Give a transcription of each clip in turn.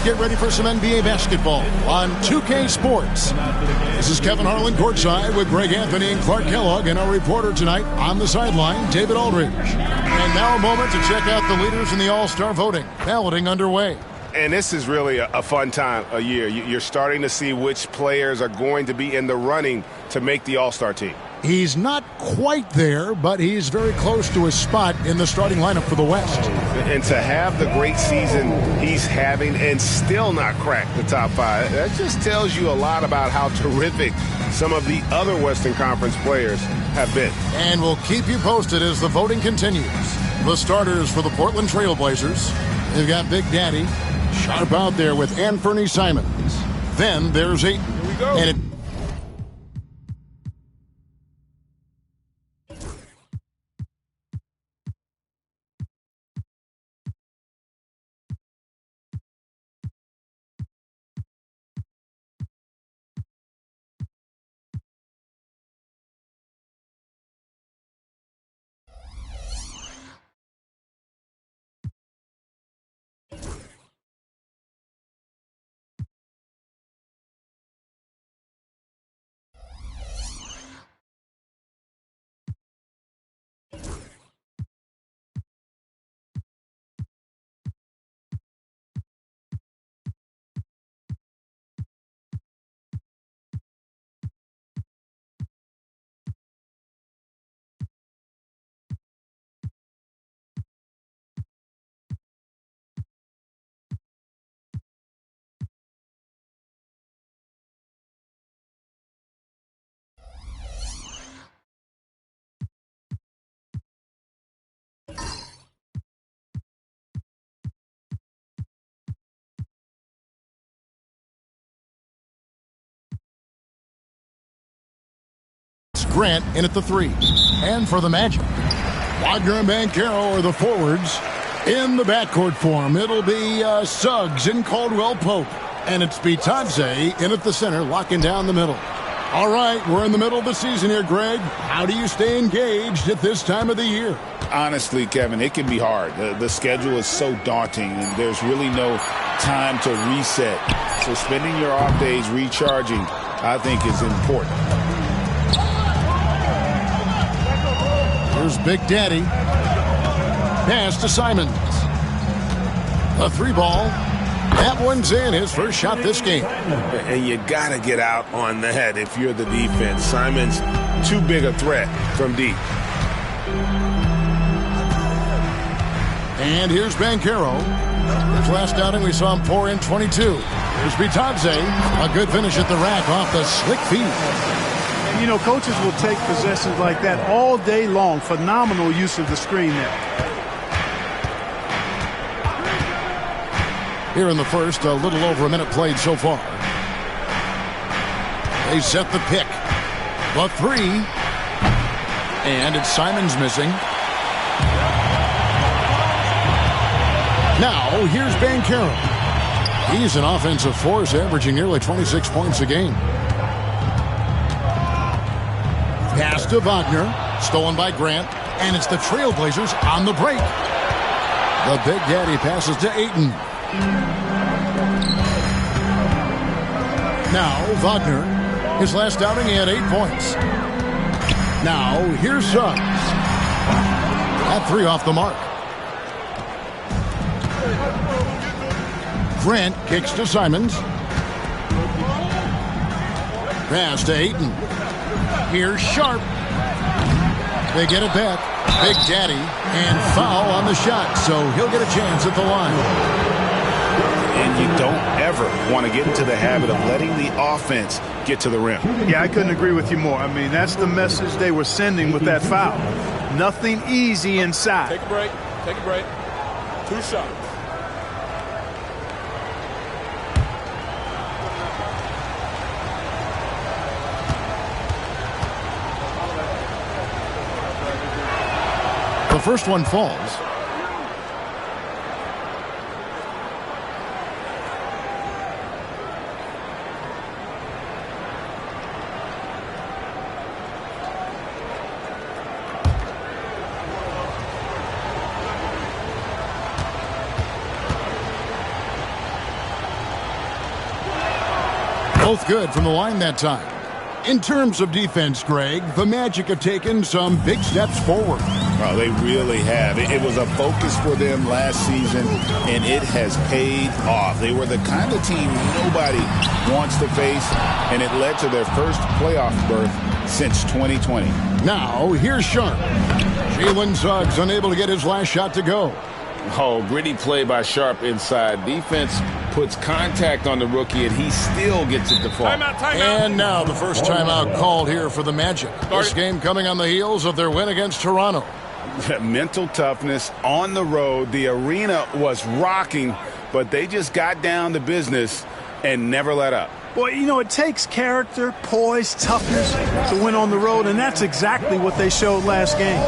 get ready for some NBA basketball on 2K Sports. This is Kevin Harlan courtside with Greg Anthony and Clark Kellogg, and our reporter tonight on the sideline, David Aldridge. And now a moment to check out the leaders in the All-Star voting. Balloting underway. And this is really a fun time of year. You're starting to see which players are going to be in the running to make the All-Star team. He's not quite there, but he's very close to his spot in the starting lineup for the West. And to have the great season he's having and still not crack the top five, that just tells you a lot about how terrific some of the other Western Conference players have been. And we'll keep you posted as the voting continues. The starters for the Portland Trail Blazers, they've got Big Daddy Sharp out there with Anthony Simons. Then there's Ayton. Here we go. And Grant in at the 3. And for the Magic, Wagner and Banchero are the forwards. In the backcourt form, it'll be Suggs and Caldwell Pope. And it's Bitadze in at the center, locking down the middle. All right, we're in the middle of the season here, Greg. How do you stay engaged at this time of the year? Honestly, Kevin, it can be hard. The schedule is so daunting, and there's really no time to reset. So spending your off days recharging, I think, is important. Here's Big Daddy. Pass to Simons. A 3-ball. That one's in, his first shot this game. And you got to get out on that if you're the defense. Simons, too big a threat from deep. And here's Banchero. His last outing, we saw him pour in 22. Here's Bitadze. A good finish at the rack off the slick feed. You know, coaches will take possessions like that all day long. Phenomenal use of the screen there. Here in the first, a little over a minute played so far. They set the pick. The 3. And it's Simons missing. Now, here's Banchero. He's an offensive force, averaging nearly 26 points a game. Pass to Wagner, stolen by Grant, and it's the Trailblazers on the break. The Big Daddy passes to Ayton. Now Wagner, his last outing he had 8 points. Now here's Suggs. That 3 off the mark. Grant kicks to Simons. Pass to Ayton. Here's Sharp. They get it back. Big Daddy and foul on the shot, so he'll get a chance at the line. And you don't ever want to get into the habit of letting the offense get to the rim. Yeah, I couldn't agree with you more. I mean, that's the message they were sending with that foul. Nothing easy inside. Take a break. Take a break. 2 shots. The first one falls. Both good from the line that time. In terms of defense, Greg, the Magic have taken some big steps forward. Well, they really have. It was a focus for them last season, and it has paid off. They were the kind of team nobody wants to face, and it led to their first playoff berth since 2020. Now, here's Sharp. Jalen Suggs unable to get his last shot to go. Oh, gritty play by Sharp inside. Defense puts contact on the rookie, and he still gets it to fall. Timeout. And now the first timeout called here for the Magic. This game coming on the heels of their win against Toronto. Mental toughness on the road. The arena was rocking, but they just got down to business and never let up. Well, you know, it takes character, poise, toughness to win on the road, and that's exactly what they showed last game.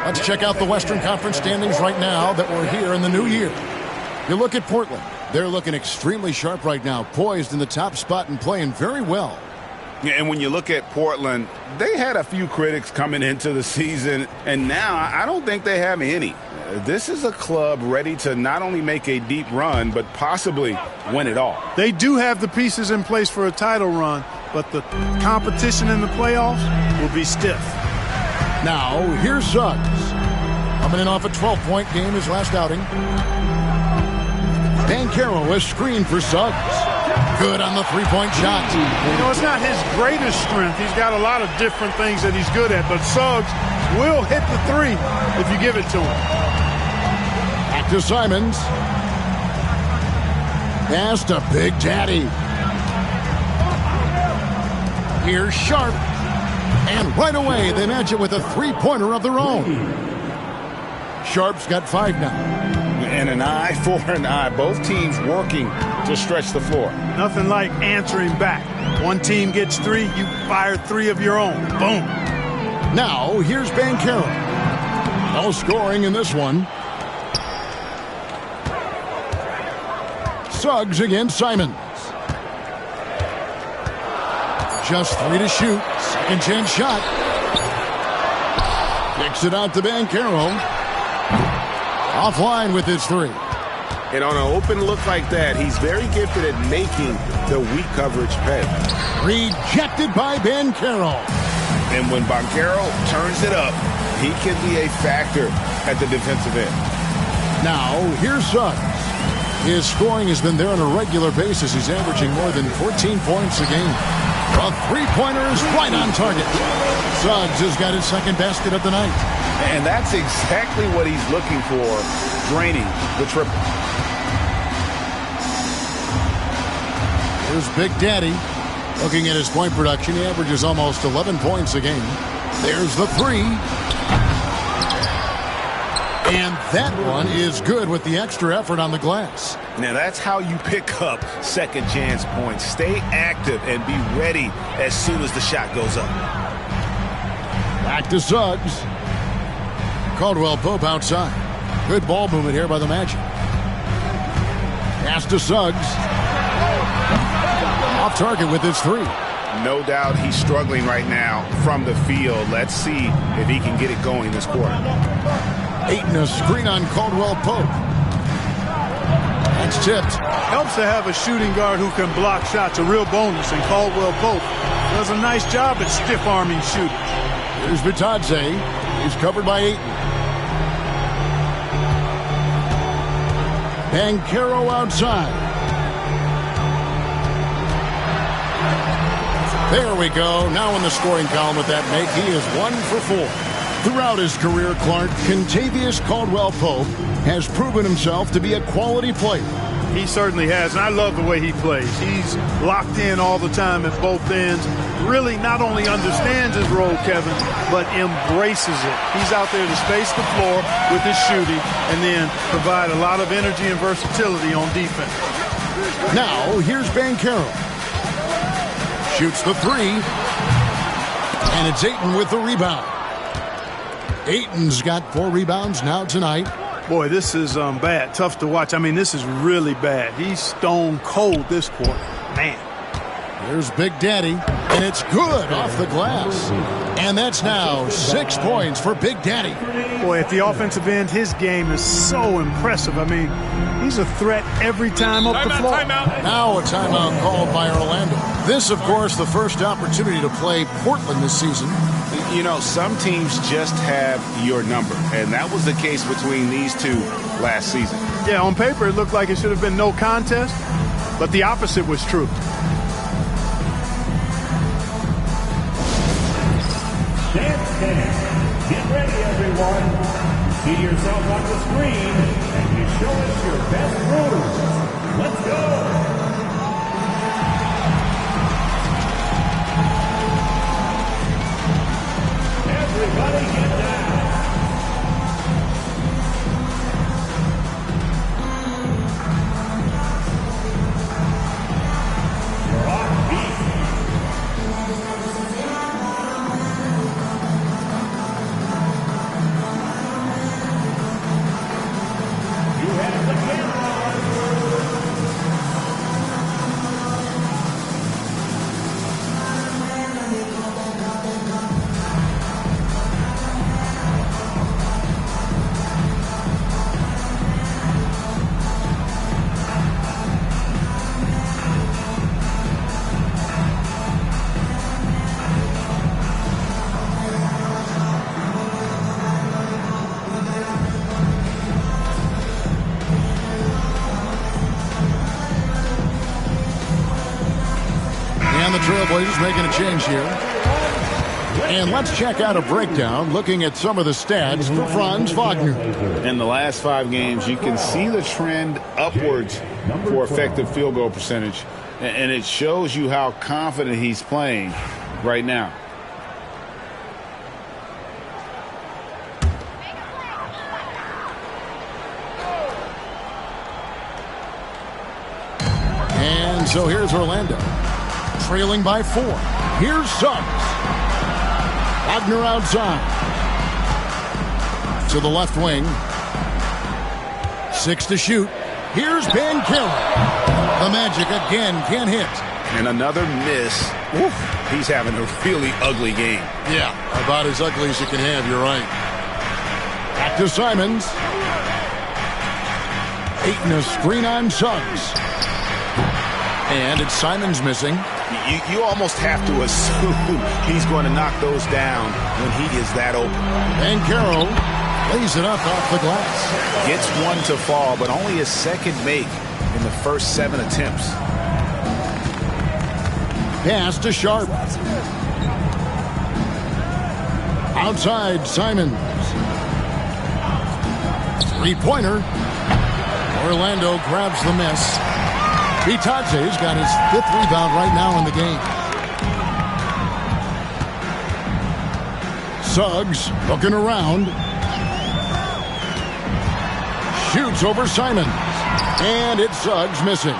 Let's check out the Western Conference standings right now that we're here in the new year. You look at Portland. They're looking extremely sharp right now, poised in the top spot and playing very well. Yeah, and when you look at Portland, they had a few critics coming into the season, and now I don't think they have any. This is a club ready to not only make a deep run, but possibly win it all. They do have the pieces in place for a title run, but the competition in the playoffs will be stiff. Now, here's Suggs. Coming in off a 12-point game his last outing. Banchero has screened for Suggs. Good on the three-point shot. You know, it's not his greatest strength. He's got a lot of different things that he's good at, but Suggs will hit the three if you give it to him. Back to Simons. Pass to Big Daddy. Here's Sharp. And right away, they match it with a three-pointer of their own. Sharp's got 5 now. And an eye for an eye. Both teams working to stretch the floor. Nothing like answering back. One team gets 3, you fire 3 of your own. Boom. Now, here's Banchero. No scoring in this one. Suggs against Simons. Just 3 to shoot. Second chance shot. Kicks it out to Banchero. Offline with his 3. And on an open look like that, he's very gifted at making the weak coverage pay. Rejected by Banchero. And when Banchero turns it up, he can be a factor at the defensive end. Now, here's Suggs. His scoring has been there on a regular basis. He's averaging more than 14 points a game. A three-pointer is right on target. Suggs has got his second basket of the night. And that's exactly what he's looking for, draining the triple. Here's Big Daddy. Looking at his point production, he averages almost 11 points a game. There's the 3. And that one is good with the extra effort on the glass. Now that's how you pick up second chance points. Stay active and be ready as soon as the shot goes up. Back to Suggs. Caldwell Pope outside. Good ball movement here by the Magic. Pass to Suggs. Off target with his 3. No doubt he's struggling right now from the field. Let's see if he can get it going this quarter. Aiton a screen on Caldwell Pope. That's tipped. Helps to have a shooting guard who can block shots, a real bonus, and Caldwell Pope does a nice job at stiff-arming shooters. Here's Bitadze. He's covered by Ayton. Banchero outside. There we go. Now in the scoring column with that make, he is 1 for 4. Throughout his career, Clark, Kentavious Caldwell-Pope has proven himself to be a quality player. He certainly has, and I love the way he plays. He's locked in all the time at both ends. Really not only understands his role, Kevin, but embraces it. He's out there to space the floor with his shooting and then provide a lot of energy and versatility on defense. Now, here's Banchero. Shoots the three. And it's Ayton with the rebound. Ayton's got 4 rebounds now tonight. Boy, this is bad. Tough to watch. I mean, this is really bad. He's stone cold this quarter. Man. Here's Big Daddy, and it's good off the glass. And that's now 6 points for Big Daddy. Boy, at the offensive end, his game is so impressive. I mean, he's a threat every time up the floor. Timeout. Now a timeout called by Orlando. This, of course, the first opportunity to play Portland this season. You know, some teams just have your number, and that was the case between these two last season. Yeah, on paper, it looked like it should have been no contest, but the opposite was true. Get ready, everyone. See yourself on the screen, and you show us your best moves. Let's go. Everybody get down. You're off beat. You have the camera. And the Trailblazers making a change here. And let's check out a breakdown looking at some of the stats for Franz Wagner. In the last 5 games, you can see the trend upwards for effective field goal percentage. And it shows you how confident he's playing right now. And so here's Orlando, trailing by 4. Here's Suggs. Wagner outside. To the left wing. 6 to shoot. Here's Banchero. The Magic again can't hit. And another miss. Oof. He's having a really ugly game. Yeah, about as ugly as you can have, you're right. Back to Simons. Ayton a screen on Suggs. And it's Simons missing. You almost have to assume he's going to knock those down when he is that open. Banchero lays it up off the glass. Gets one to fall, but only his second make in the first 7 attempts. Pass to Sharp. Outside, Simons. 3-pointer. Orlando grabs the miss. Bitadze's got his 5th rebound right now in the game. Suggs looking around. Shoots over Simons. And it's Suggs missing.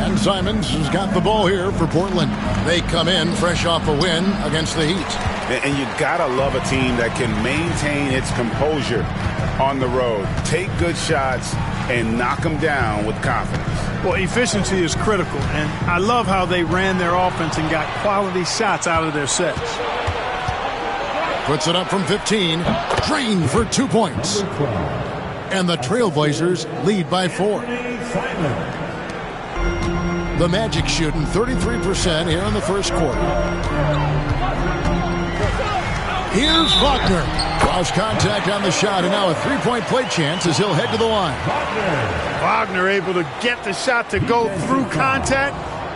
And Simons has got the ball here for Portland. They come in fresh off a win against the Heat. And you gotta love a team that can maintain its composure on the road. Take good shots and knock them down with confidence. Well, efficiency is critical, and I love how they ran their offense and got quality shots out of their sets. Puts it up from 15. Drained for 2 points. And the Trailblazers lead by 4. The Magic shooting 33% here in the first quarter. Here's Wagner. Cross contact on the shot, and now a three-point play chance as he'll head to the line. Wagner able to get the shot to go through contact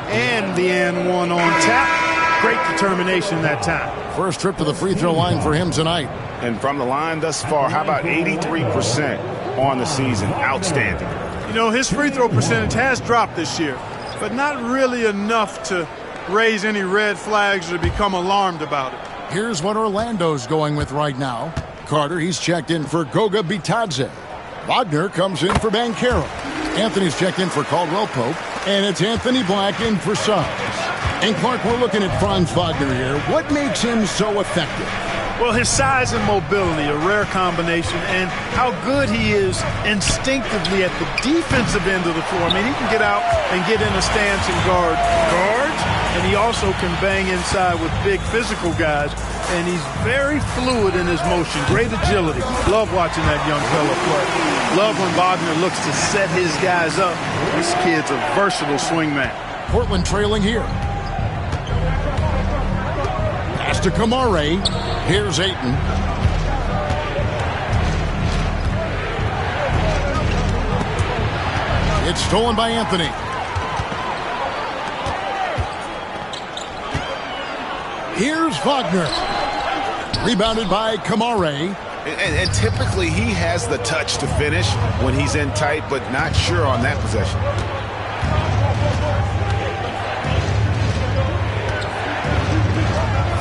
and the and one on tap. Great determination that time. First trip to the free throw line for him tonight. And from the line thus far, how about 83% on the season? Outstanding. You know, his free throw percentage has dropped this year, but not really enough to raise any red flags or become alarmed about it. Here's what Orlando's going with right now. Carter, he's checked in for Goga Bitadze. Wagner comes in for Banchero. Anthony's checked in for Caldwell Pope. And it's Anthony Black in for Suggs. And Clark, we're looking at Franz Wagner here. What makes him so effective? Well, his size and mobility, a rare combination, and how good he is instinctively at the defensive end of the floor. I mean, he can get out and get in a stance and guard guards, and he also can bang inside with big physical guys, and he's very fluid in his motion, great agility. Love watching that young fella play. Love when Wagner looks to set his guys up. This kid's a versatile swingman. Portland trailing here. Pass to Kamare. Here's Ayton. It's stolen by Anthony. Here's Wagner. Rebounded by Kamare. And typically he has the touch to finish when he's in tight, but not sure on that possession.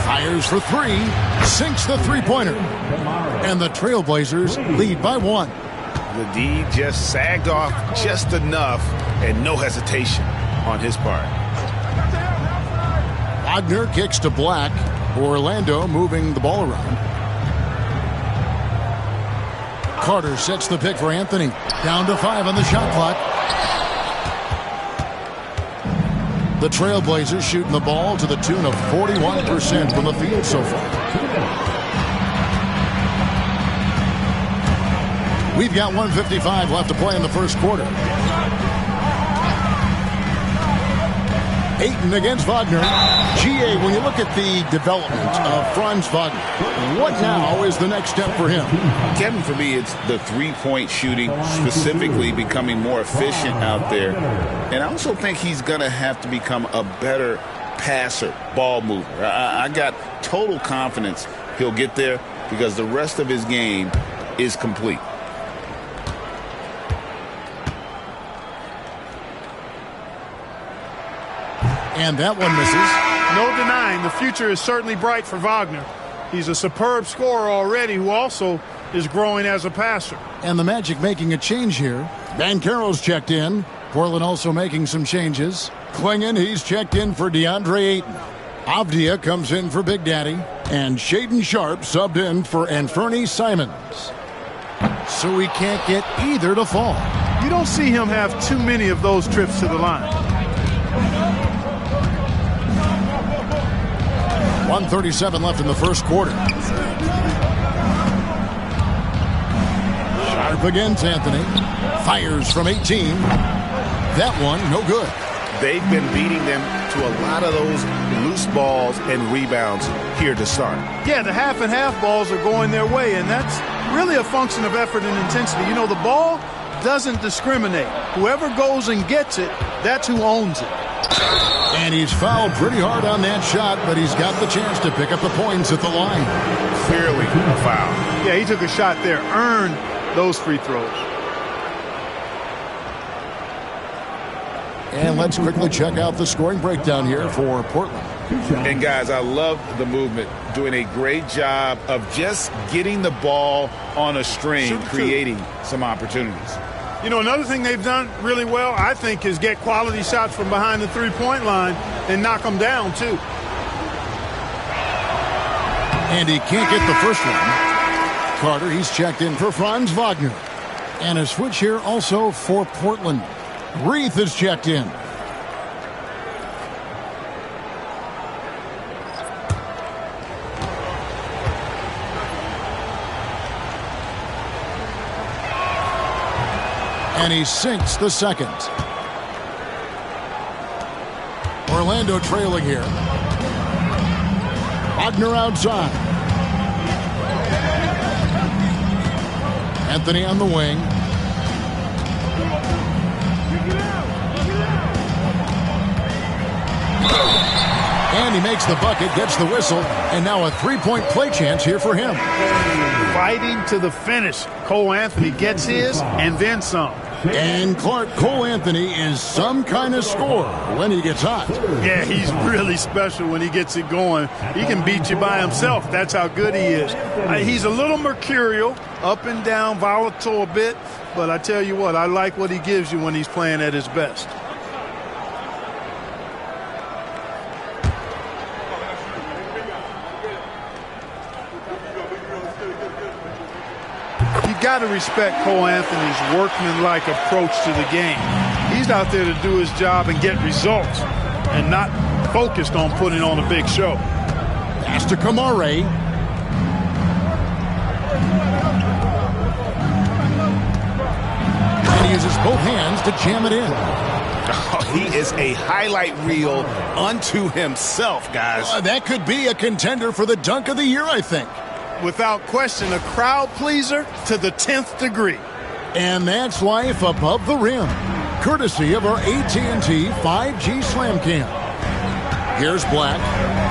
Fires for three, sinks the three-pointer. And the Trailblazers lead by one. The D just sagged off just enough and no hesitation on his part. Wagner kicks to Black. Orlando moving the ball around. Carter sets the pick for Anthony. Down to 5 on the shot clock. The Trailblazers shooting the ball to the tune of 41% from the field so far. We've got 1:55 left to play in the first quarter. Ayton against Wagner. GA, when you look at the development of Franz Wagner, what now is the next step for him? Kevin, for me, it's the three-point shooting, specifically becoming more efficient out there. And I also think he's going to have to become a better passer, ball mover. I got total confidence he'll get there because the rest of his game is complete. And that one misses. No denying the future is certainly bright for Wagner. He's a superb scorer already who also is growing as a passer. And the Magic making a change here. Banchero's checked in. Portland also making some changes. Klingon, he's checked in for DeAndre Ayton. Avdia comes in for Big Daddy. And Shaden Sharp subbed in for Anferny Simons. So he can't get either to fall. You don't see him have too many of those trips to the line. 1:37 left in the first quarter. Sharp against Anthony. Fires from 18. That one, no good. They've been beating them to a lot of those loose balls and rebounds here to start. Yeah, the half and half balls are going their way, and that's really a function of effort and intensity. You know, the ball doesn't discriminate. Whoever goes and gets it, that's who owns it. And he's fouled pretty hard on that shot, but he's got the chance to pick up the points at the line. Clearly a foul. Yeah, he took a shot there, earned those free throws. And let's quickly check out the scoring breakdown here for Portland. And guys, I love the movement, doing a great job of just getting the ball on a string, creating some opportunities. You know, another thing they've done really well, I think, is get quality shots from behind the three-point line and knock them down, too. And he can't get the first one. Carter, he's checked in for Franz Wagner. And a switch here also for Portland. Reith is checked in. And he sinks the second. Orlando trailing here. Wagner outside. Anthony on the wing. And he makes the bucket, gets the whistle, and now a three-point play chance here for him. Fighting to the finish. Cole Anthony gets his and then some. And Clark, Cole Anthony is some kind of scorer when he gets hot. Yeah, he's really special when he gets it going. He can beat you by himself. That's how good he is. He's a little mercurial, up and down, volatile a bit, but I tell you what, I like what he gives you when he's playing at his best. Got to respect Cole Anthony's workmanlike approach to the game. He's out there to do his job and get results and not focused on putting on a big show. Pass to Kamare. And he uses both hands to jam it in. Oh, he is a highlight reel unto himself, guys. That could be a contender for the dunk of the year, I think. Without question, a crowd pleaser to the 10th degree. And that's life above the rim, courtesy of our AT&T 5G Slam Cam. Here's Black.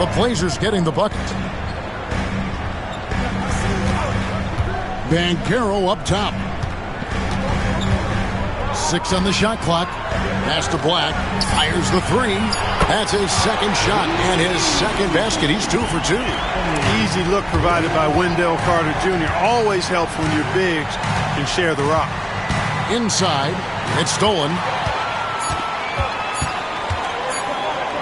The Blazers getting the bucket. Banchero up top. 6 on the shot clock. Pass to Black. Fires the three. That's his second shot and his second basket. He's 2 for 2. Easy look provided by Wendell Carter Jr. Always helps when your bigs can share the rock. Inside. It's stolen.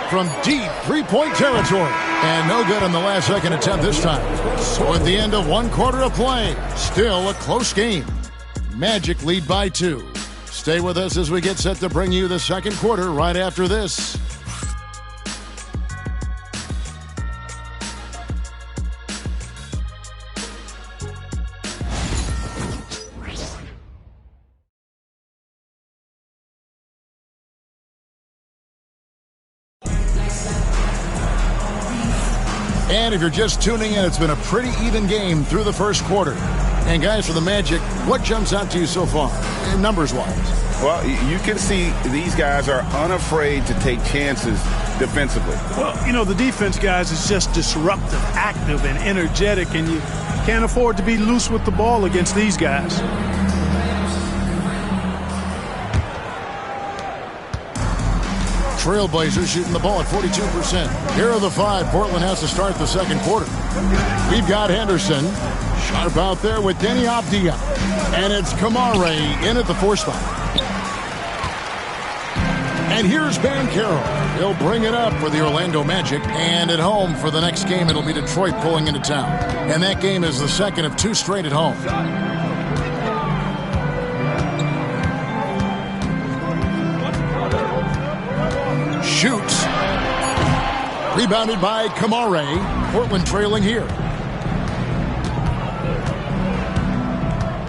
From deep three-point territory. And no good on the last second attempt this time. So at the end of 1 quarter of play, still a close game. Magic lead by 2. Stay with us as we get set to bring you the second quarter right after this. And if you're just tuning in, it's been a pretty even game through the first quarter. And guys, for the Magic, what jumps out to you so far, numbers-wise? Well, you can see these guys are unafraid to take chances defensively. Well, you know, the defense, guys, is just disruptive, active, and energetic, and you can't afford to be loose with the ball against these guys. Trailblazers shooting the ball at 42%. Here are the 5 Portland has to start the second quarter. We've got Henderson. Sharp out there with Denny Avdia. And it's Kamare in at the 4 spot. And here's Banchero. He'll bring it up for the Orlando Magic. And at home for the next game, it'll be Detroit pulling into town. And that game is the second of 2 straight at home. Shoots. Rebounded by Kamare. Portland trailing here.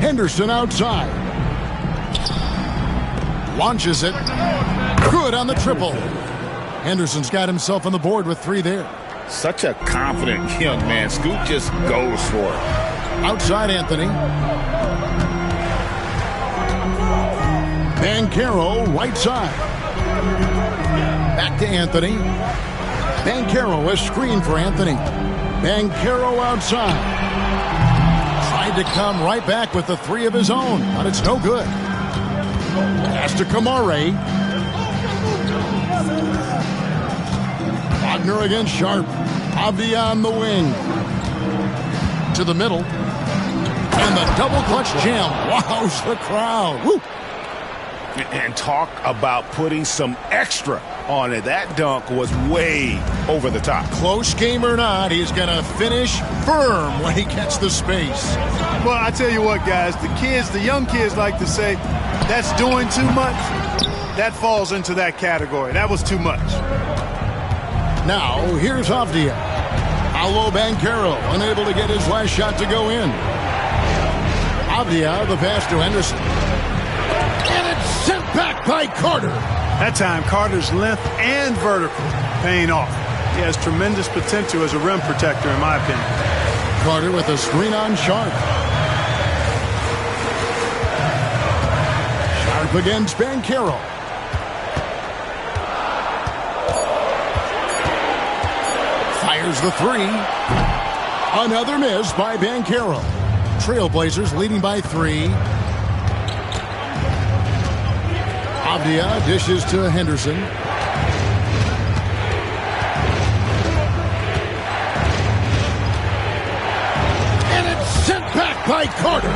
Henderson outside. Launches it. Good on the triple. Henderson's got himself on the board with 3 there. Such a confident young man. Scoot just goes for it. Outside Anthony. Banchero right side. Back to Anthony. Banchero, a screen for Anthony. Banchero outside. Tried to come right back with the 3 of his own, but it's no good. Pass to Kamare. Wagner against Sharp. Avdia on the wing. To the middle. And the double clutch jam. Wows the crowd. Woo! And talk about putting some extra on it. That dunk was way over the top. Close game or not, he's going to finish firm when he gets the space. Well, I tell you what, guys, the young kids like to say, that's doing too much. That falls into that category. That was too much. Now, here's Avdia. Paolo Banchero, unable to get his last shot to go in. Avdia, the pass to Henderson. And it's sent back by Carter. That time, Carter's length and vertical paying off. He has tremendous potential as a rim protector, in my opinion. Carter with a screen on Sharp. Up against Banchero. Fires the three. Another miss by Banchero. Trailblazers leading by 3. Avdia dishes to Henderson. And it's sent back by Carter.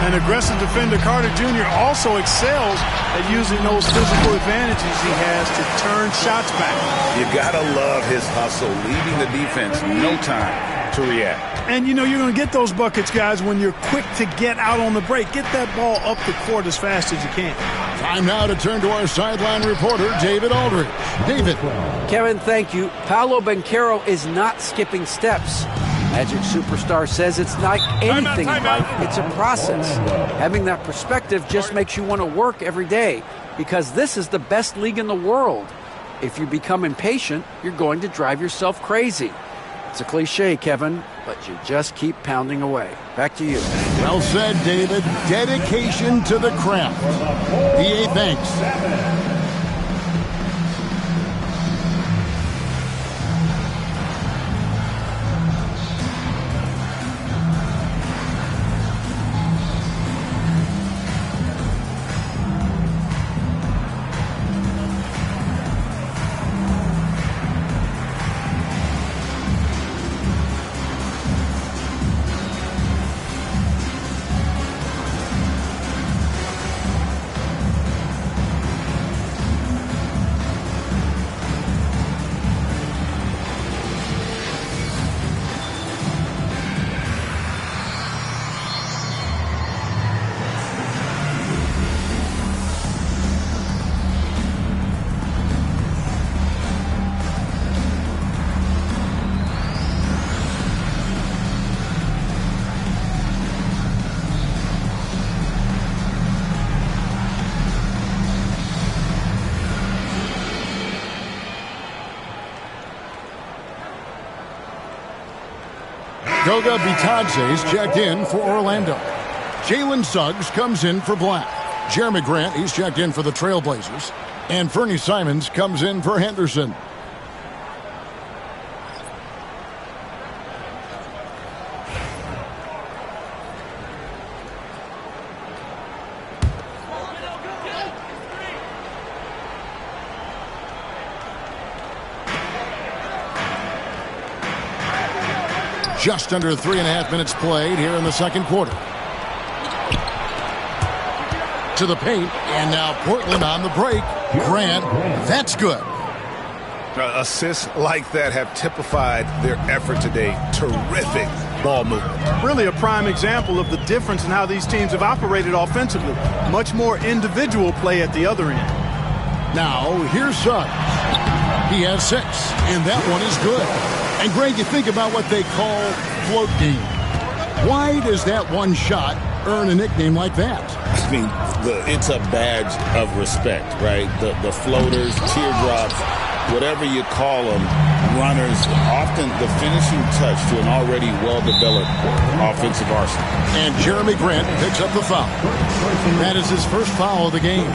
An aggressive defender, Carter Jr. also excels at using those physical advantages he has to turn shots back. You gotta love his hustle, leaving the defense no time to react. And, you know, you're going to get those buckets, guys, when you're quick to get out on the break. Get that ball up the court as fast as you can. Time now to turn to our sideline reporter, David Aldridge. David. Kevin, thank you. Paolo Banchero is not skipping steps. Magic Superstar says it's like anything in life. It's a process. Having that perspective just makes you want to work every day because this is the best league in the world. If you become impatient, you're going to drive yourself crazy. It's a cliche, Kevin, but you just keep pounding away. Back to you. Well said, David. Dedication to the craft. PA thanks. Goga Bitadze's checked in for Orlando. Jalen Suggs comes in for Black. Jeremy Grant, he's checked in for the Trailblazers. And Fernie Simons comes in for Henderson. Just under 3.5 minutes played here in the second quarter. To the paint, and now Portland on the break. Grant, that's good. Assists like that have typified their effort today. Terrific ball movement. Really a prime example of the difference in how these teams have operated offensively. Much more individual play at the other end. Now, here's Suggs. He has 6, and that one is good. And, Greg, you think about what they call float game. Why does that one shot earn a nickname like that? I mean, it's a badge of respect, right? The floaters, teardrops, whatever you call them, runners, often the finishing touch to an already well-developed offensive arsenal. And Jeremy Grant picks up the foul. That is his first foul of the game.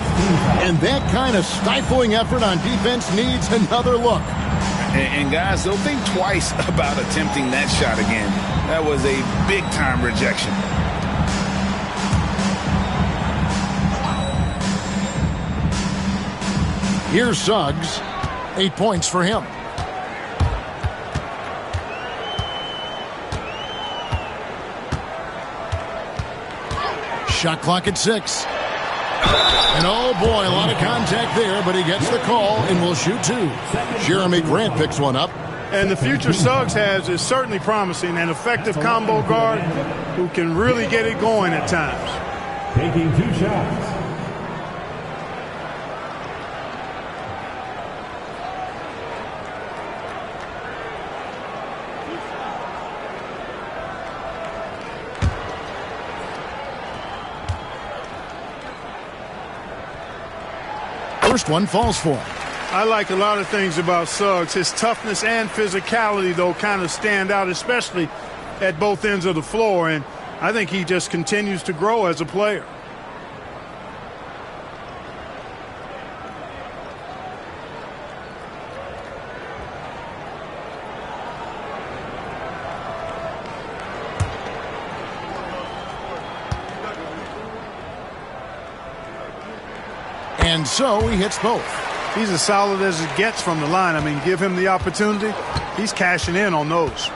And that kind of stifling effort on defense needs another look. And guys, they'll think twice about attempting that shot again. That was a big-time rejection. Here's Suggs. 8 points for him. Shot clock at 6. And oh boy, a lot of contact there, but he gets the call and will shoot 2. Jeremy Grant picks one up. And the future Suggs has is certainly promising. An effective combo guard who can really get it going at times. Taking 2 shots. First one falls for him. I like a lot of things about Suggs. His toughness and physicality, though, kind of stand out, especially at both ends of the floor. And I think he just continues to grow as a player. And so he hits both. He's as solid as it gets from the line. I mean, give him the opportunity. He's cashing in on those.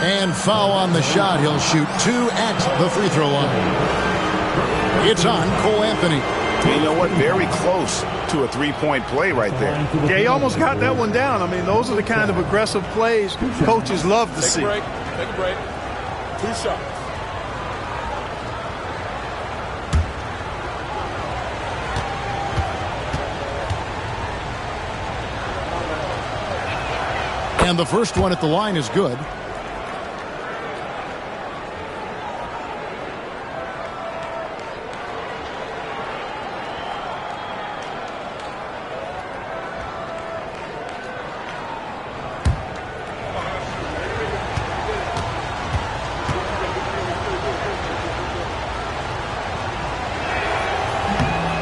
And foul on the shot. He'll shoot 2 at the free throw line. It's on Cole Anthony. You know what? Very close to a three-point play right there. Yeah, he almost got that one down. I mean, those are the kind of aggressive plays coaches love to see. Take a break. 2 shots. And the first one at the line is good.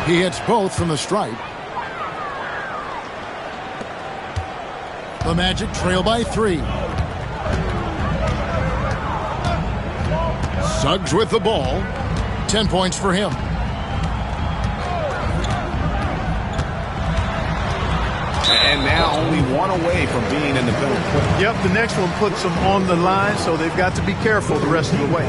He hits both from the stripe. The Magic trail by 3. Suggs with the ball. 10 points for him. And now only one away from being in the penalty. Yep, the next one puts them on the line, so they've got to be careful the rest of the way.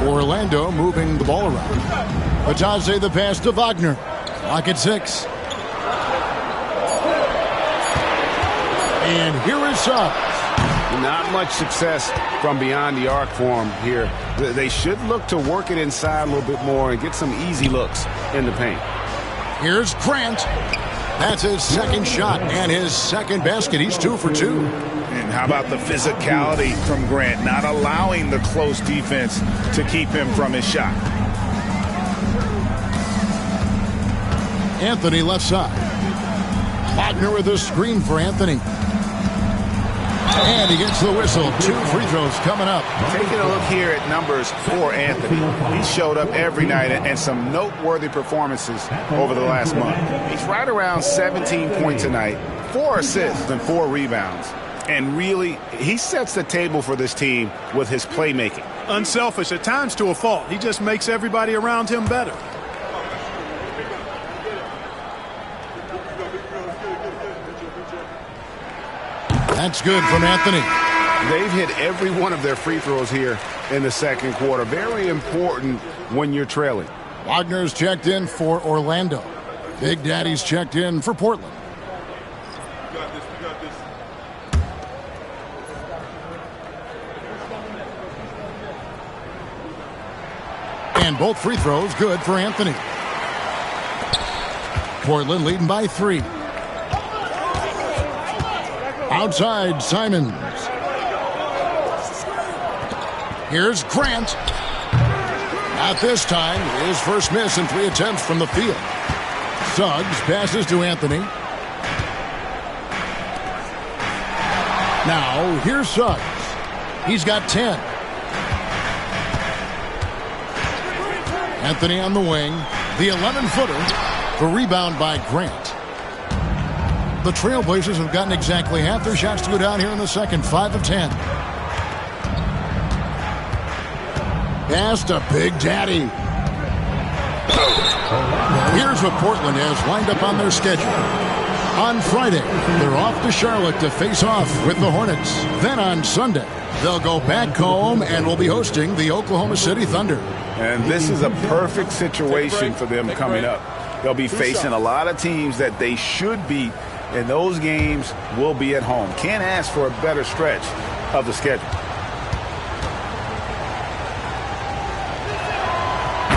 Orlando moving the ball around. Batase the pass to Wagner. Clock at 6. And here is Suggs. Not much success from beyond the arc for him here. They should look to work it inside a little bit more and get some easy looks in the paint. Here's Grant. That's his second shot and his second basket. He's 2 for 2. And how about the physicality from Grant, not allowing the close defense to keep him from his shot. Anthony left side. Wagner with a screen for Anthony. And he gets the whistle. 2 free throws coming up. Taking a look here at numbers for Anthony. He showed up every night and some noteworthy performances over the last month. He's right around 17 points a night, 4 assists and 4 rebounds. And really, he sets the table for this team with his playmaking. Unselfish, at times to a fault. He just makes everybody around him better. That's good from Anthony. They've hit every one of their free throws here in the second quarter. Very important when you're trailing. Wagner's checked in for Orlando. Big Daddy's checked in for Portland. And both free throws good for Anthony. Portland leading by 3. Outside, Simons. Here's Grant. Not this time. His first miss in 3 attempts from the field. Suggs passes to Anthony. Now, here's Suggs. He's got 10. Anthony on the wing. The 11-footer. The rebound by Grant. The Trailblazers have gotten exactly half their shots to go down here in the second. 5 of 10. Pass to Big Daddy. Here's what Portland has lined up on their schedule. On Friday, they're off to Charlotte to face off with the Hornets. Then on Sunday, they'll go back home and will be hosting the Oklahoma City Thunder. And this is a perfect situation for them coming up. They'll be facing a lot of teams that they should beat, and those games will be at home. Can't ask for a better stretch of the schedule.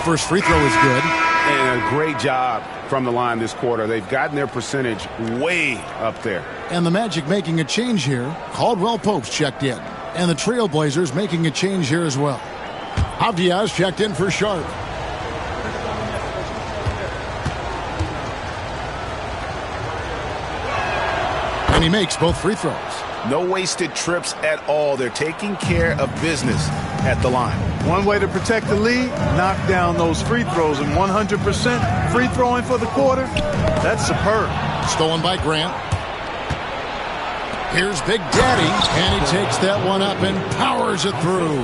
First free throw is good. And a great job from the line this quarter. They've gotten their percentage way up there. And the Magic making a change here. Caldwell Pope's checked in. And the Trailblazers making a change here as well. Avdiaz checked in for Sharp. And he makes both free throws. No wasted trips at all. They're taking care of business at the line. One way to protect the lead, knock down those free throws. And 100% free throwing for the quarter, that's superb. Stolen by Grant. Here's Big Daddy, and he takes that one up and powers it through.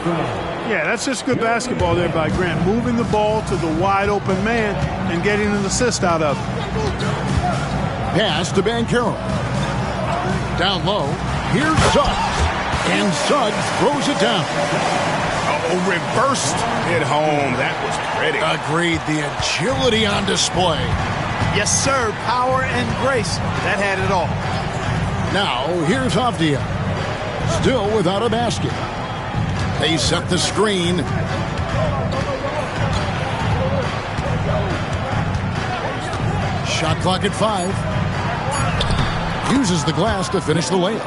Yeah, that's just good basketball there by Grant, moving the ball to the wide open man and getting an assist out of it. Pass to Banchero. Down low, here's Suggs, and Suggs throws it down. Oh, reversed hit home. That was pretty. Agreed, the agility on display. Yes, sir, power and grace. That had it all. Now, here's Avdia. Still without a basket. They set the screen. Shot clock at 5. Uses the glass to finish the layup.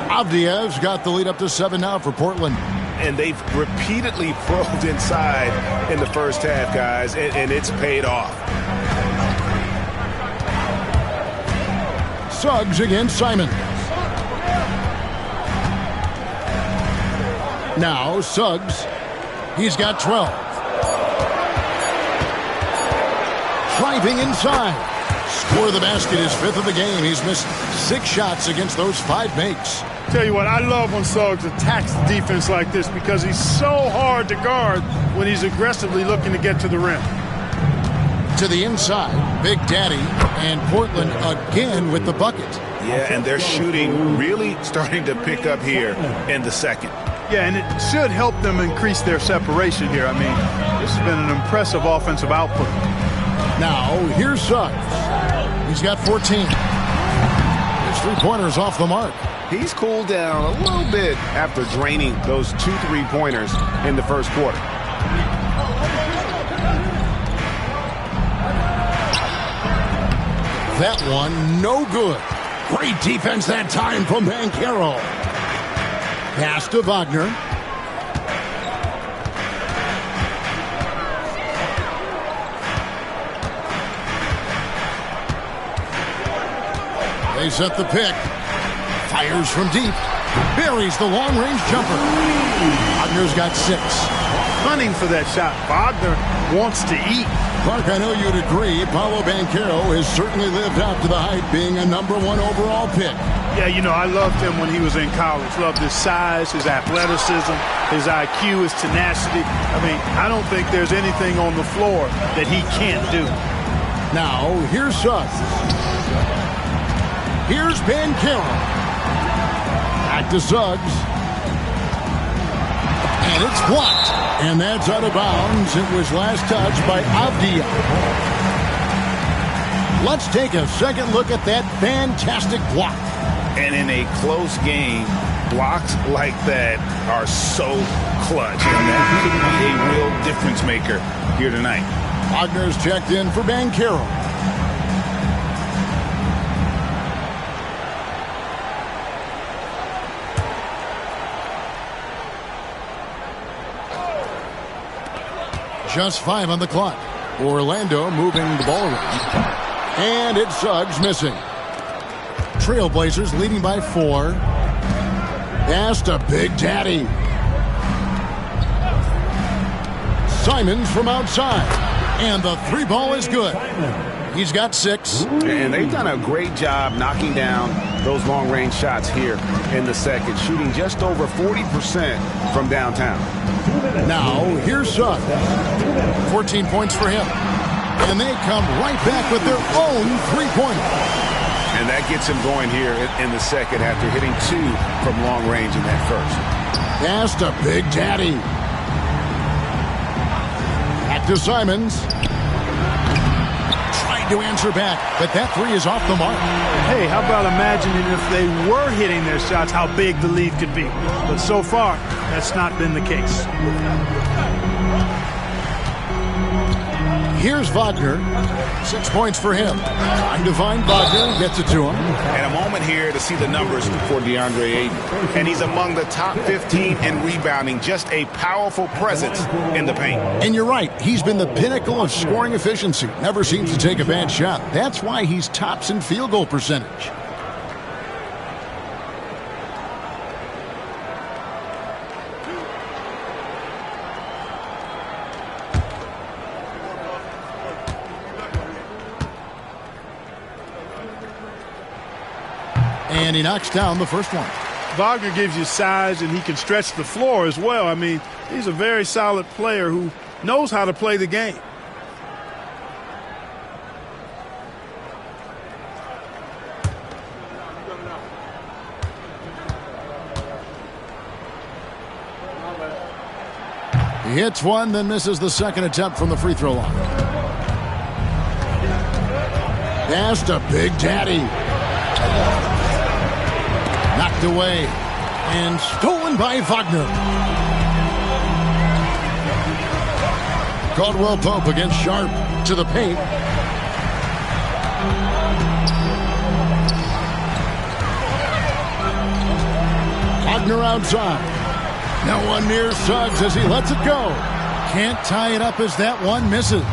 Avdia's got the lead up to 7 now for Portland. And they've repeatedly probed inside in the first half, guys, and it's paid off. Suggs against Simon. Now Suggs. He's got 12. Driving inside. Score the basket, his 5th of the game. He's missed 6 shots against those 5 makes. Tell you what, I love when Suggs attacks the defense like this because he's so hard to guard when he's aggressively looking to get to the rim. To the inside, Big Daddy, and Portland again with the bucket. Yeah, and their shooting really starting to pick up here in the second. Yeah, and it should help them increase their separation here. I mean, this has been an impressive offensive output. Now, here's Suggs. He's got 14. His three-pointers off the mark. He's cooled down a little bit after draining those 2 3-pointers in the first quarter. That one, no good. Great defense that time from Banchero. Pass to Wagner. They set the pick. Fires from deep. Buries the long-range jumper. Wagner's got 6. Hunting for that shot. Wagner wants to eat. Clark, I know you'd agree, Paolo Banchero has certainly lived up to the hype, being a #1 overall pick. Yeah, you know, I loved him when he was in college. Loved his size, his athleticism, his IQ, his tenacity. I mean, I don't think there's anything on the floor that he can't do. Now, here's Suggs. Here's Banchero. Back to Suggs. And it's blocked. And that's out of bounds. It was last touched by Avdia. Let's take a second look at that fantastic block. And in a close game, blocks like that are so clutch. And that could be a real difference maker here tonight. Wagner's checked in for Banchero. Just 5 on the clock. Orlando moving the ball around. And it's Suggs missing. Trailblazers leading by 4. Pass to Big Daddy. Simons from outside. And the 3 ball is good. He's got 6. And they've done a great job knocking down those long-range shots here in the second, shooting just over 40% from downtown. Now, here's Suggs. 14 points for him. And they come right back with their own 3-pointer. And that gets him going here in the second after hitting 2 from long range in that first. Pass to Big Daddy. Back to Simons. Trying to answer back, but that 3 is off the mark. Hey, how about imagining if they were hitting their shots, how big the lead could be. But so far, that's not been the case. Here's Wagner. 6 points for him. Trying to find Wagner. Gets it to him. And a moment here to see the numbers for DeAndre Ayton. And he's among the top 15 in rebounding. Just a powerful presence in the paint. And you're right. He's been the pinnacle of scoring efficiency. Never seems to take a bad shot. That's why he's tops in field goal percentage. And he knocks down the first one. Wagner gives you size, and he can stretch the floor as well. I mean, he's a very solid player who knows how to play the game. He hits one, then misses the second attempt from the free throw line. Pass to Big Daddy. Knocked away and stolen by Wagner. Caldwell Pope against Sharp to the paint. Wagner outside. Now one near Suggs as he lets it go. Can't tie it up as that one misses.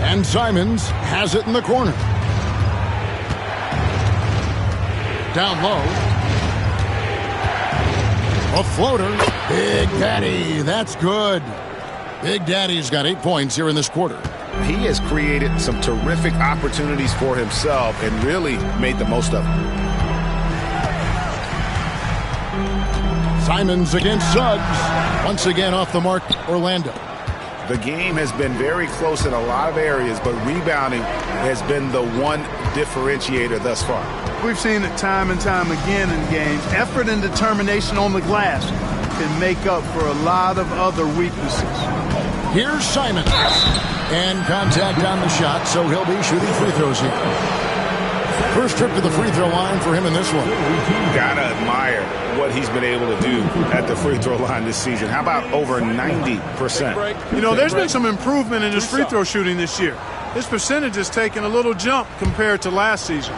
And Simons has it in the corner. Down low. A floater. Big Daddy. That's good. Big Daddy's got 8 points here in this quarter. He has created some terrific opportunities for himself and really made the most of them. Simons against Suggs. Once again off the mark, Orlando. The game has been very close in a lot of areas, but rebounding has been the one differentiator thus far. We've seen it time and time again in games. Effort and determination on the glass can make up for a lot of other weaknesses. Here's Simons. And contact on the shot, so he'll be shooting free throws here. First trip to the free throw line for him in this one. Gotta admire what he's been able to do at the free throw line this season. How about over 90%? You know, there's been some improvement in his free throw shooting this year. His percentage has taken a little jump compared to last season.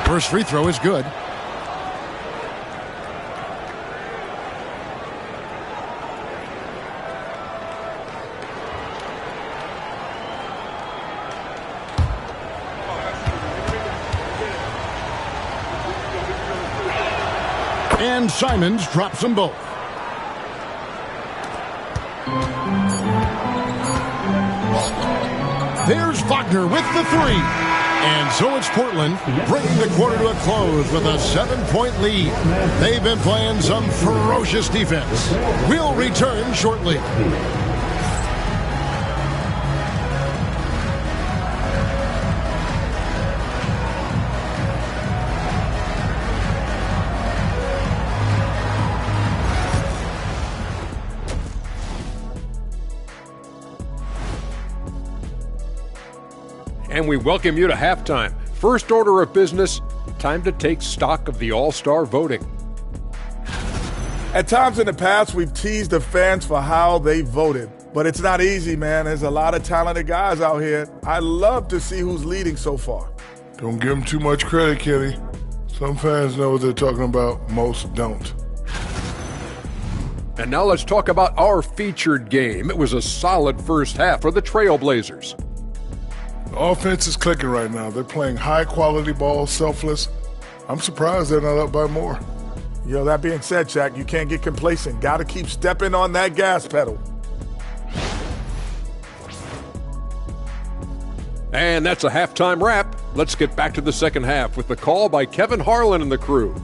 First free throw is good. And Simons drops them both. There's Wagner with the three. And so it's Portland bringing the quarter to a close with a 7-point lead. They've been playing some ferocious defense. We'll return shortly. And we welcome you to halftime. First order of business, time to take stock of the All-Star voting. At times in the past, we've teased the fans for how they voted. But it's not easy, man. There's a lot of talented guys out here. I love to see who's leading so far. Don't give them too much credit, Kenny. Some fans know what they're talking about, most don't. And now let's talk about our featured game. It was a solid first half for the Trailblazers. The offense is clicking right now. They're playing high-quality ball, selfless. I'm surprised they're not up by more. You know, that being said, Shaq, you can't get complacent. Got to keep stepping on that gas pedal. And that's a halftime wrap. Let's get back to the second half with the call by Kevin Harlan and the crew.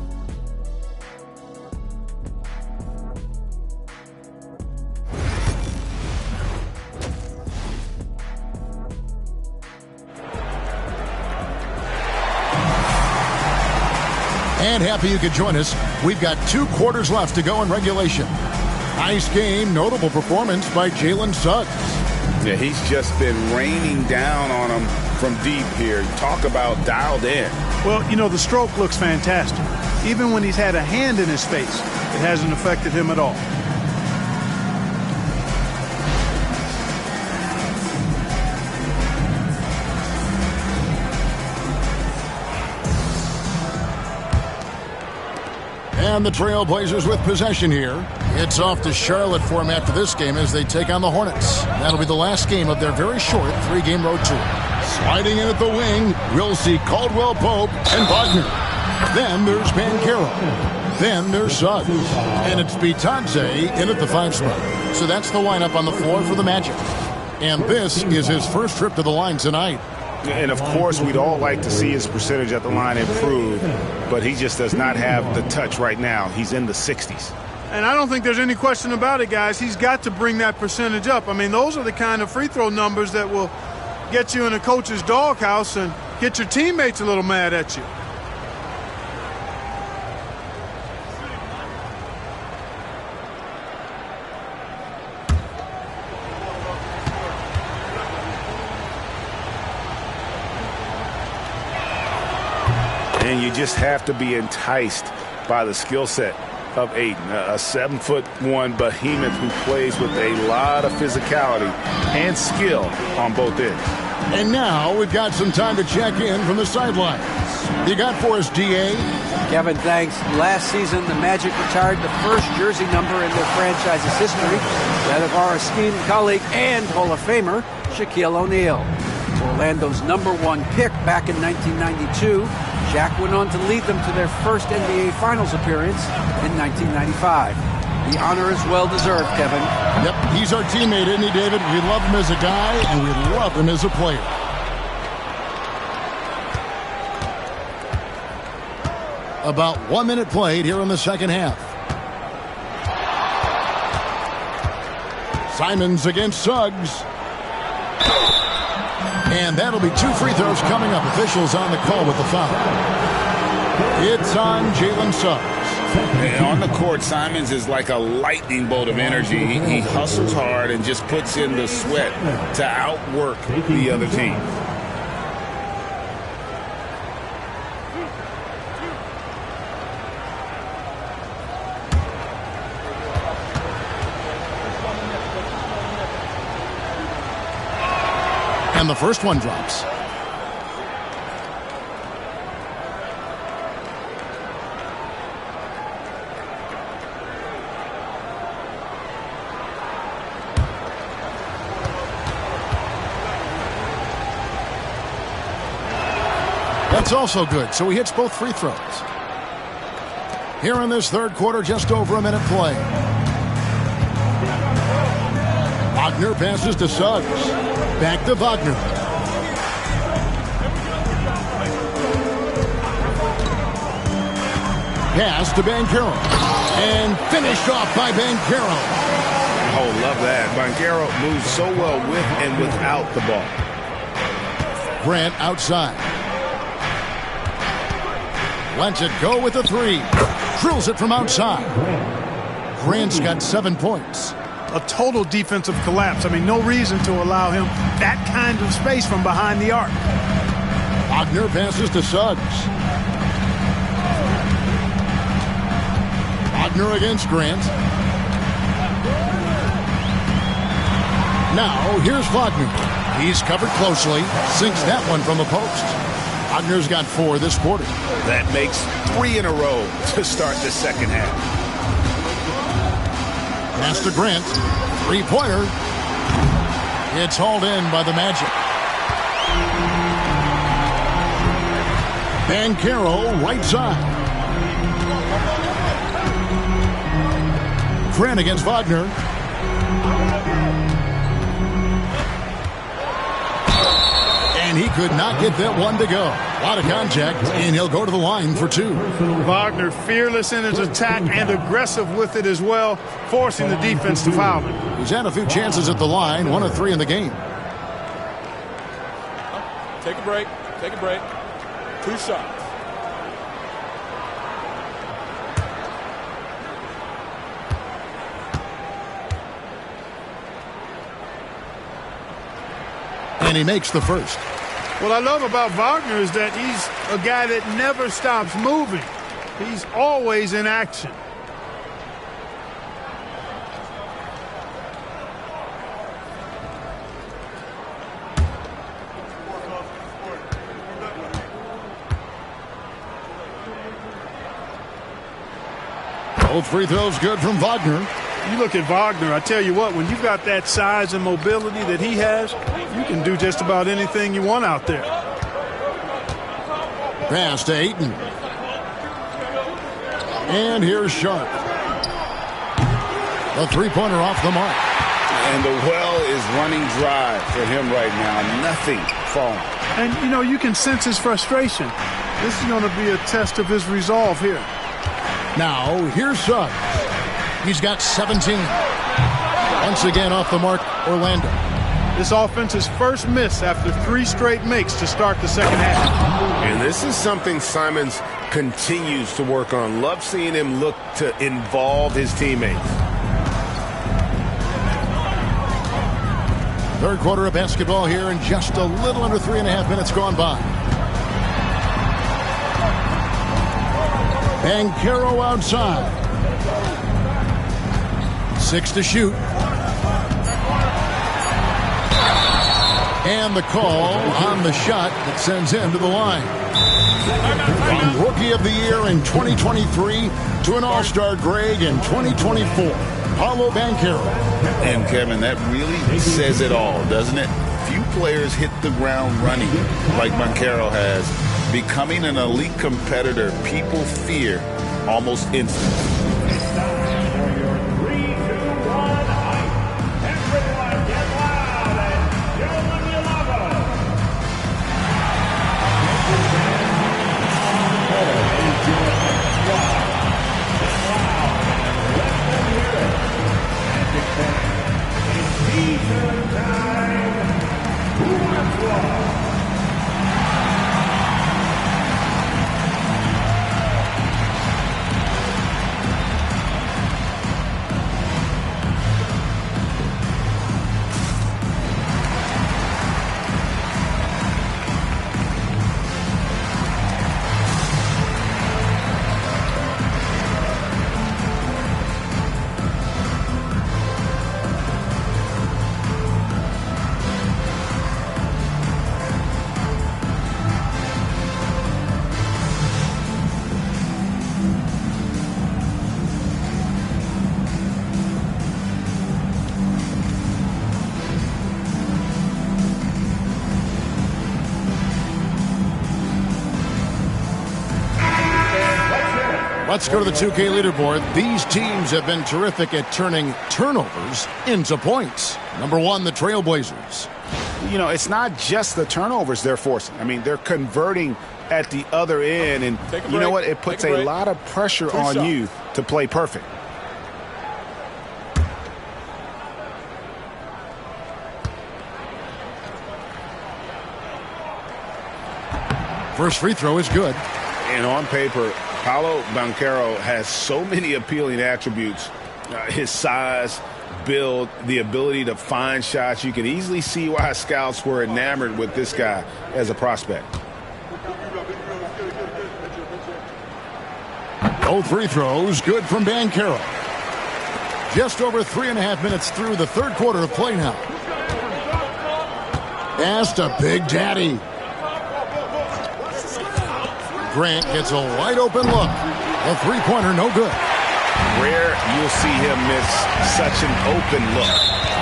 And happy you could join us. We've got 2 quarters left to go in regulation. Nice game, notable performance by Jalen Suggs. Yeah, he's just been raining down on him from deep here. Talk about dialed in. Well, you know, the stroke looks fantastic. Even when he's had a hand in his face, it hasn't affected him at all. And the Trailblazers with possession here. It's off to Charlotte for them after this game as they take on the Hornets. That'll be the last game of their very short 3-game road tour. Sliding in at the wing, we'll see Caldwell Pope and Wagner. Then there's Banchero. Then there's Suggs. And it's Bitadze in at the 5 spot. So that's the lineup on the floor for the Magic. And this is his first trip to the line tonight. And, of course, we'd all like to see his percentage at the line improve, but he just does not have the touch right now. He's in the 60s. And I don't think there's any question about it, guys. He's got to bring that percentage up. I mean, those are the kind of free throw numbers that will get you in a coach's doghouse and get your teammates a little mad at you. And you just have to be enticed by the skill set of Ayton, a 7'1" behemoth who plays with a lot of physicality and skill on both ends. And now we've got some time to check in from the sidelines. You got for us, DA? Kevin, thanks. Last season, the Magic retired the first jersey number in their franchise's history, that of our esteemed colleague and Hall of Famer, Shaquille O'Neal. Orlando's #1 pick back in 1992, Shaq went on to lead them to their first NBA Finals appearance in 1995. The honor is well-deserved, Kevin. Yep, he's our teammate, isn't he, David? We love him as a guy, and we love him as a player. About 1 minute played here in the second half. Simons against Suggs. And that'll be 2 free throws coming up. Officials on the call with the foul. It's on Jalen Suggs. And on the court, Simons is like a lightning bolt of energy. He hustles hard and just puts in the sweat to outwork the other team. And the first one drops. That's also good, so he hits both free throws. Here in this third quarter, just over a minute play. Wagner passes to Suggs. Back to Wagner. Pass to Banchero. And finished off by Banchero. Oh, love that. Banchero moves so well with and without the ball. Grant outside. Lets it go with a 3. Drills it from outside. Grant's got 7 points. A total defensive collapse. I mean, no reason to allow him that kind of space from behind the arc. Wagner passes to Suggs. Wagner against Grant. Now, here's Wagner. He's covered closely. Sinks that one from the post. Wagner's got 4 this quarter. That makes 3 in a row to start the second half. Pass to Grant. 3-pointer. It's hauled in by the Magic. Banchero right side. Grant against Wagner. And he could not get that one to go. A lot of contact, and he'll go to the line for 2. Wagner fearless in his attack and aggressive with it as well, forcing the defense to foul him. He's had a few chances at the line, 1 of 3 in the game. Take a break. Take a break. 2 shots. And he makes the first. What I love about Wagner is that he's a guy that never stops moving. He's always in action. Both free throws good from Wagner. You look at Wagner, I tell you what, when you've got that size and mobility that he has, you can do just about anything you want out there. Pass to Ayton. And here's Sharp. A 3-pointer off the mark. And the well is running dry for him right now. Nothing falling. And, you know, you can sense his frustration. This is going to be a test of his resolve here. Now, here's Suggs. He's got 17. Once again off the mark, Orlando. This offense's first miss after 3 straight makes to start the second half. And this is something Simons continues to work on. Love seeing him look to involve his teammates. Third quarter of basketball here, and just a little under 3.5 minutes gone by. Banchero outside. 6 to shoot. And the call on the shot that sends him to the line. From Rookie of the Year in 2023 to an All-Star Greg in 2024. Paolo Banchero. And, Kevin, that really says it all, doesn't it? Few players hit the ground running like Banchero has. Becoming an elite competitor, people fear almost instantly. Let's go to the 2K leaderboard. These teams have been terrific at turning turnovers into points. Number 1, the Trailblazers. You know, it's not just the turnovers they're forcing. I mean, they're converting at the other end, and you know what? It puts a lot of pressure on you to play perfect. First free throw is good. And on paper, Paolo Banchero has so many appealing attributes. His size, build, the ability to find shots. You can easily see why scouts were enamored with this guy as a prospect. Both free throws good from Banchero. Just over 3.5 minutes through the third quarter of play now. Pass to Big Daddy. Grant gets a wide open look. The three-pointer no good. Rare you'll see him miss such an open look.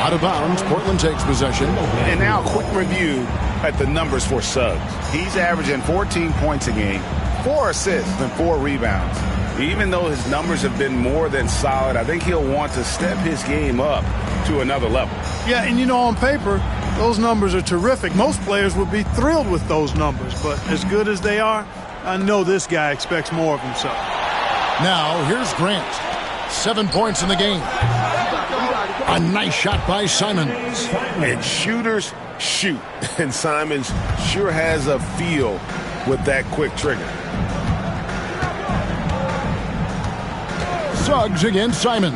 Out of bounds, Portland takes possession. And now a quick review at the numbers for Suggs. He's averaging 14 points a game, 4 assists, and 4 rebounds. Even though his numbers have been more than solid, I think he'll want to step his game up to another level. Yeah, and you know, on paper, those numbers are terrific. Most players would be thrilled with those numbers, but as good as they are, I know this guy expects more of himself. Now, here's Grant. 7 points in the game. A nice shot by Simons. And shooters shoot. And Simons sure has a feel with that quick trigger. Suggs against Simons.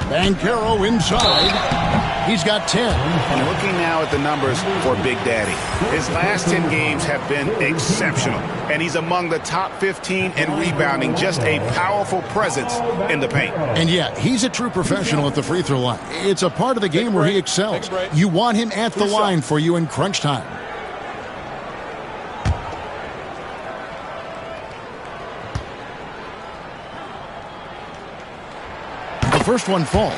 Banchero inside. He's got 10. And looking now at the numbers for Big Daddy. His last 10 games have been exceptional. And he's among the top 15 in rebounding. Just a powerful presence in the paint. And yeah, he's a true professional at the free throw line. It's a part of the game where he excels. You want him at the line for you in crunch time. The first one falls.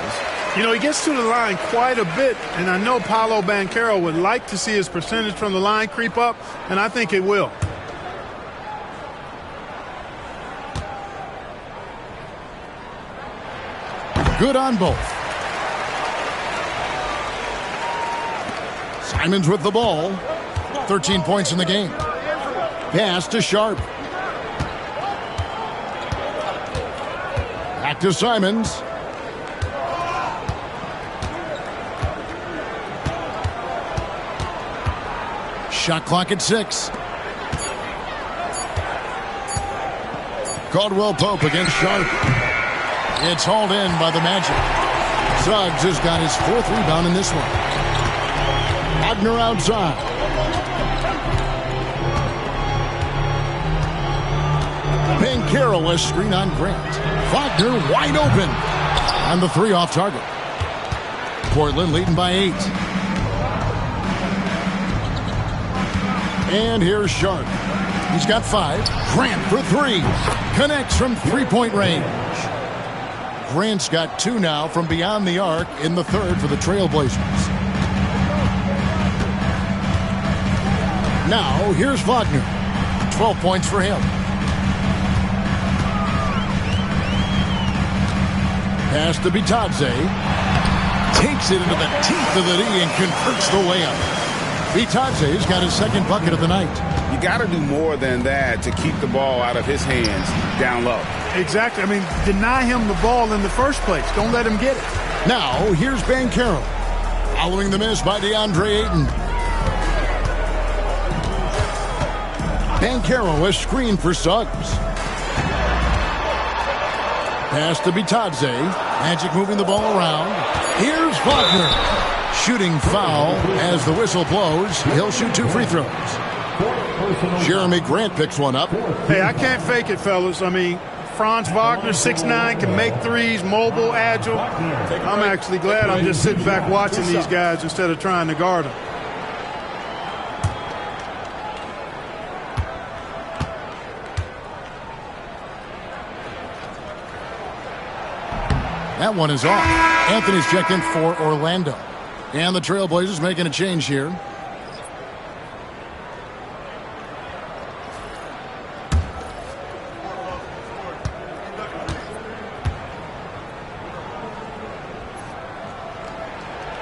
You know, he gets to the line quite a bit, and I know Paolo Banchero would like to see his percentage from the line creep up, and I think it will. Good on both. Simons with the ball. 13 points in the game. Pass to Sharp. Back to Simons. Shot clock at 6. Caldwell Pope against Sharp. It's hauled in by the Magic. Suggs has got his 4th rebound in this one. Wagner outside. Banchero a screen on Grant. Wagner wide open. On the 3 off target. Portland leading by 8. And here's Sharp. He's got 5. Grant for 3. Connects from 3-point range. Grant's got 2 now from beyond the arc in the 3rd for the Trailblazers. Now, here's Wagner. 12 points for him. Pass to Bitadze. Takes it into the teeth of the D and converts the layup. Bitadze's got his 2nd bucket of the night. You got to do more than that to keep the ball out of his hands down low. Exactly. I mean, deny him the ball in the first place. Don't let him get it. Now, here's Banchero. Following the miss by DeAndre Ayton. Banchero a screen for Suggs. Pass to Bitadze. Magic moving the ball around. Here's Wagner. Shooting foul as the whistle blows. He'll shoot 2 free throws. Jeremy Grant picks one up. Hey, I can't fake it, fellas. I mean, Franz Wagner, 6'9", can make threes, mobile, agile. I'm actually glad I'm just sitting back watching these guys instead of trying to guard them. That one is off. Anthony's checked in for Orlando. And the Trailblazers making a change here.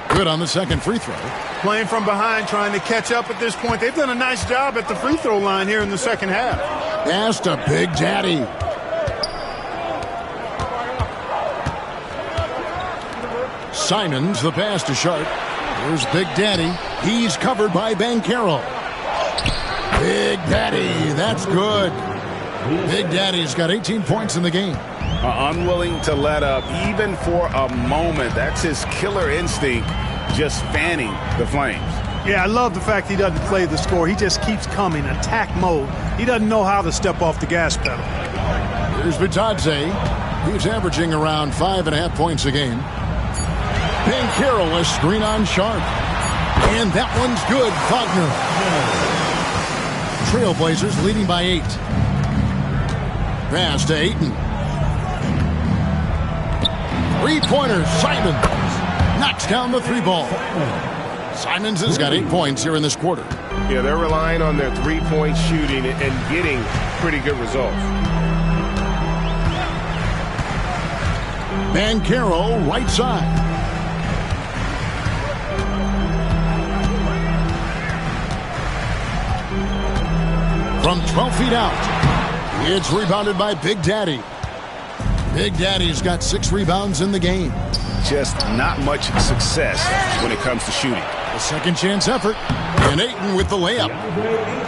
Good on the 2nd free throw. Playing from behind, trying to catch up at this point. They've done a nice job at the free throw line here in the 2nd half. Pass to Big Daddy. Simons, the pass to Sharp. Here's Big Daddy. He's covered by Banchero. Big Daddy, that's good. Big Daddy's got 18 points in the game. Unwilling to let up even for a moment. That's his killer instinct, just fanning the flames. Yeah, I love the fact he doesn't play the score. He just keeps coming, attack mode. He doesn't know how to step off the gas pedal. Here's Bitadze. He's averaging around 5.5 points a game. Banchero a screen on Sharp. And that one's good. Wagner. Trailblazers leading by 8. Pass to Ayton. 3-pointer. Simons knocks down the 3 ball. Simons has got 8 points here in this quarter. Yeah, they're relying on their 3-point shooting and getting pretty good results. Banchero right side. From 12 feet out, it's rebounded by Big Daddy. Big Daddy's got 6 rebounds in the game. Just not much success when it comes to shooting. A second chance effort, and Ayton with the layup.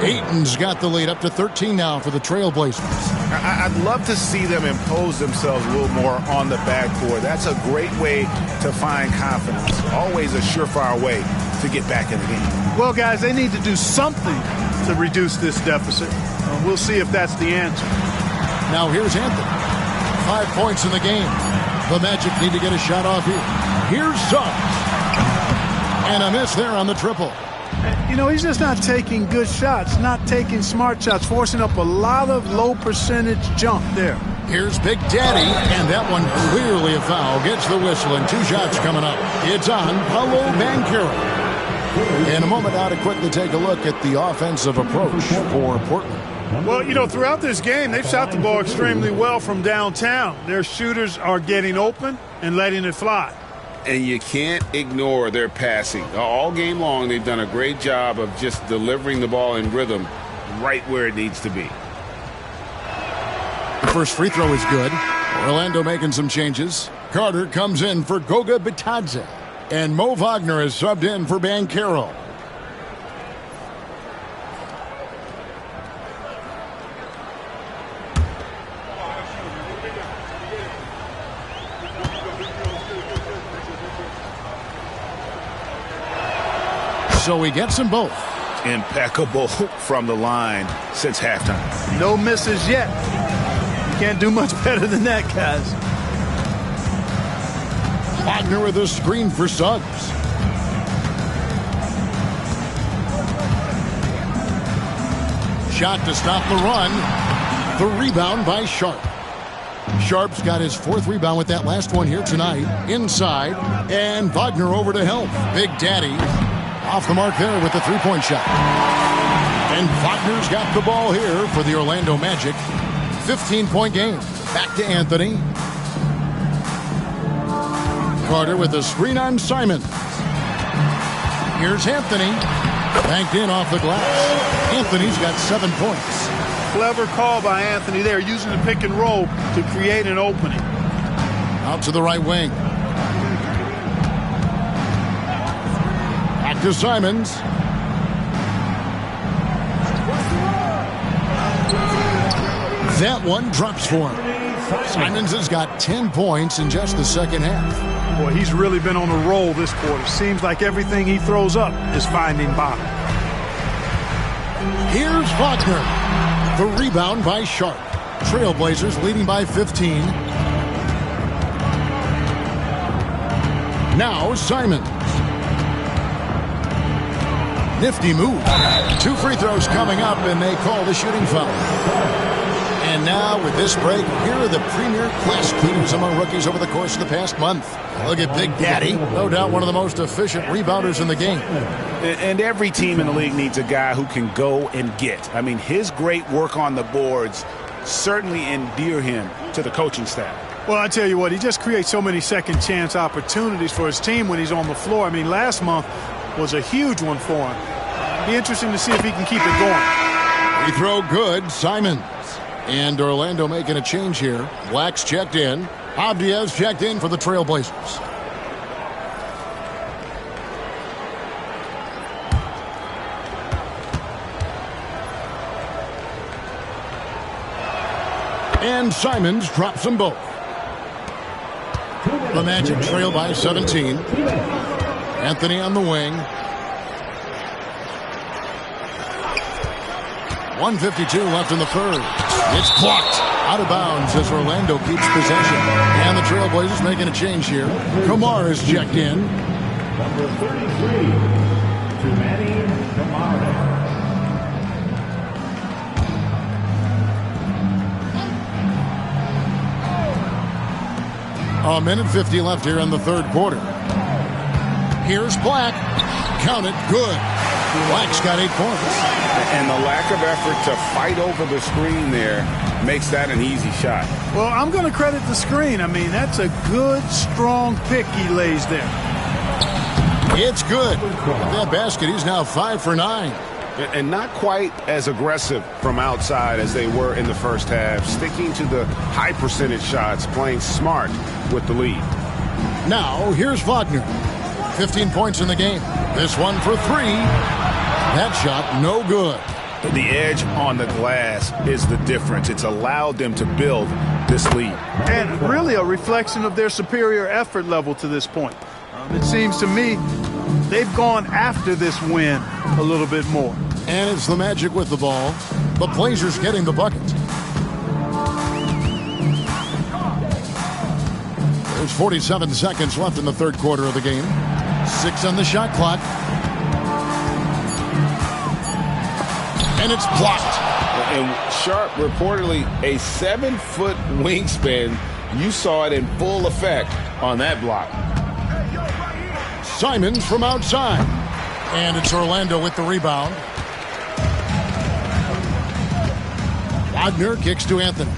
Ayton's got the lead up to 13 now for the Trailblazers. I'd love to see them impose themselves a little more on the backcourt. That's a great way to find confidence. Always a surefire way to get back in the game. Well, guys, they need to do something to reduce this deficit. We'll see if that's the answer. Now here's Anthony. 5 points in the game. The Magic need to get a shot off here. Here's Suggs. And a miss there on the triple. You know, he's just not taking good shots, not taking smart shots, forcing up a lot of low percentage jump there. Here's Big Daddy, and that one clearly a foul. Gets the whistle, and 2 shots coming up. It's on Paolo Banchero. In a moment now to quickly take a look at the offensive approach for Portland. Well, you know, throughout this game, they've shot the ball extremely well from downtown. Their shooters are getting open and letting it fly. And you can't ignore their passing. All game long, they've done a great job of just delivering the ball in rhythm right where it needs to be. The first free throw is good. Orlando making some changes. Carter comes in for Goga Bitadze. And Mo Wagner is subbed in for Banchero. So he gets them both. Impeccable from the line since halftime. No misses yet. You can't do much better than that, guys. Wagner with a screen for Suggs. Shot to stop the run. The rebound by Sharp. Sharp's got his fourth rebound with that last one here tonight. Inside. And Wagner over to help. Big Daddy off the mark there with the three-point shot. And Wagner's got the ball here for the Orlando Magic. 15-point game. Back to Anthony. Carter with a screen on Simon. Here's Anthony. Banked in off the glass. Anthony's got 7 points. Clever call by Anthony there, using the pick and roll to create an opening. Out to the right wing. Back to Simons. That one drops for him. Simons has got 10 points in just the second half. Boy, he's really been on a roll this quarter. Seems like everything he throws up is finding bottom. Here's Wagner. The rebound by Sharp. Trailblazers leading by 15. Now Simons. Nifty move. 2 free throws coming up, and they call the shooting foul. And now, with this break, here are the premier class leaders among rookies over the course of the past month. Look at Big Daddy. No doubt one of the most efficient rebounders in the game. And every team in the league needs a guy who can go and get. I mean, his great work on the boards certainly endear him to the coaching staff. Well, I tell you what, he just creates so many second chance opportunities for his team when he's on the floor. I mean, last month was a huge one for him. Be interesting to see if he can keep it going. Free throw good, Simons. And Orlando making a change here. Wax checked in. Abdiaz checked in for the Trailblazers. And Simons drops them both. The Magic trail by 17. Anthony on the wing. 1:52 left in the third. It's blocked out of bounds as Orlando keeps possession. And the Trailblazers making a change here. Kamar is checked in. Number 33, Tumani Kamara. A minute 50 left here in the third quarter. Here's Black. Count it. Good. Black's got 8 points. And the lack of effort to fight over the screen there makes that an easy shot. Well, I'm going to credit the screen. I mean, that's a good, strong pick he lays there. It's good. With that basket, he's now 5 for 9. And not quite as aggressive from outside as they were in the first half. Sticking to the high percentage shots, playing smart with the lead. Now, here's Wagner. 15 points in the game. This one for 3. That shot, no good. The edge on the glass is the difference. It's allowed them to build this lead. And really a reflection of their superior effort level to this point. It seems to me they've gone after this win a little bit more. And it's the Magic with the ball. The Blazers getting the bucket. There's 47 seconds left in the third quarter of the game. 6 on the shot clock. And it's blocked. And Sharp reportedly a 7-foot wingspan. You saw it in full effect on that block. Simons from outside. And it's Orlando with the rebound. Wagner kicks to Anthony.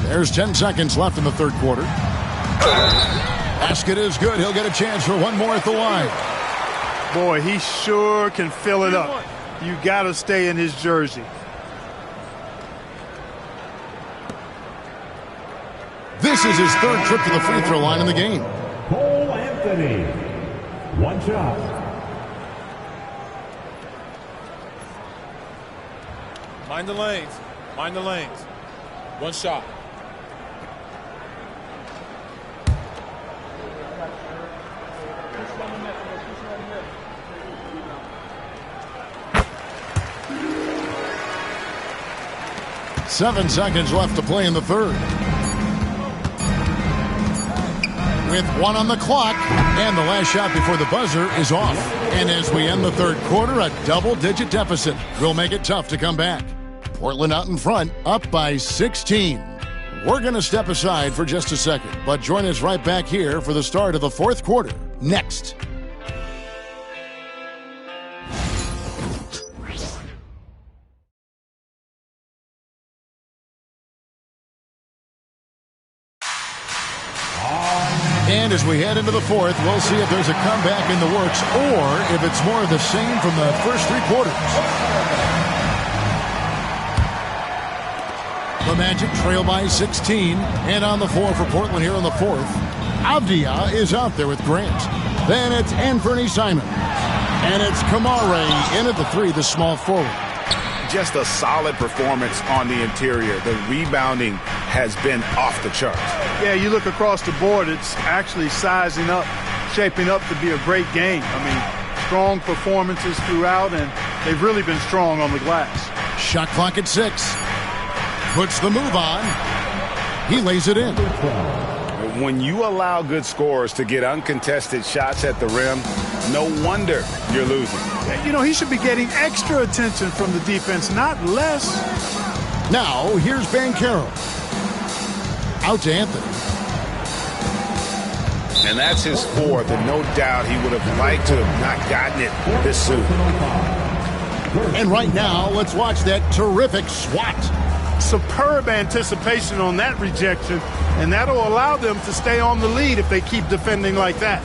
There's 10 seconds left in the third quarter. Basket is good. He'll get a chance for one more at the line. Boy, he sure can fill it up. You got to stay in his jersey. This is his third trip to the free throw line in the game. Cole Anthony. One shot. Mind the lanes. Mind the lanes. One shot. Seven seconds left to play in the third. With one on the clock, and the last shot before the buzzer is off. And as we end the third quarter, a double-digit deficit will make it tough to come back. Portland out in front, up by 16. We're going to step aside for just a second, but join us right back here for the start of the fourth quarter, next. And as we head into the fourth, we'll see if there's a comeback in the works or if it's more of the same from the first three quarters. The Magic trail by 16, and on the floor for Portland here in the fourth. Avdia is out there with Grant. Then it's Anthony Simons. And it's Kamare in at the three, the small forward. Just a solid performance on the interior. The rebounding has been off the charts. Yeah, you look across the board, it's actually sizing up, shaping up to be a great game. I mean, strong performances throughout, and they've really been strong on the glass. Shot clock at 6. Puts the move on. He lays it in. When you allow good scorers to get uncontested shots at the rim, no wonder you're losing. You know, he should be getting extra attention from the defense, not less. Now, here's Banchero. Out to Anthony. And that's his fourth, and no doubt he would have liked to have not gotten it this soon. And right now, let's watch that terrific swat. Superb anticipation on that rejection, and that'll allow them to stay on the lead if they keep defending like that.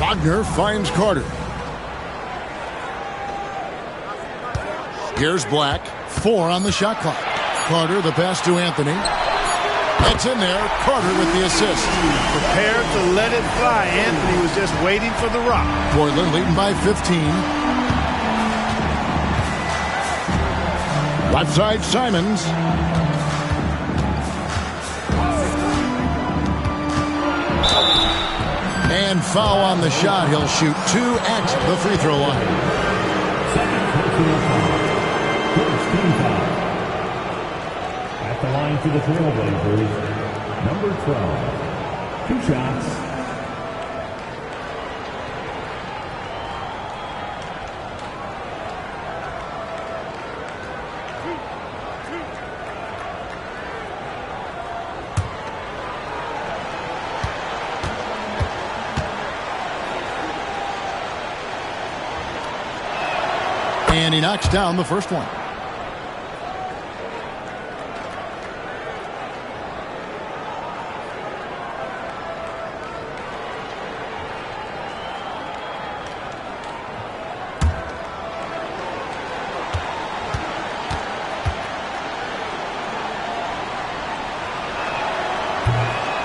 Wagner finds Carter. Here's Black. 4 on the shot clock. Carter, the pass to Anthony. It's in there. Carter with the assist. Prepared to let it fly. Anthony was just waiting for the rock. Portland leading by 15. Left side, Simons. And foul on the shot. He'll shoot 2 at the free throw line. At the line to the Trailblazers, number 12. 2 shots. And he knocks down the first one.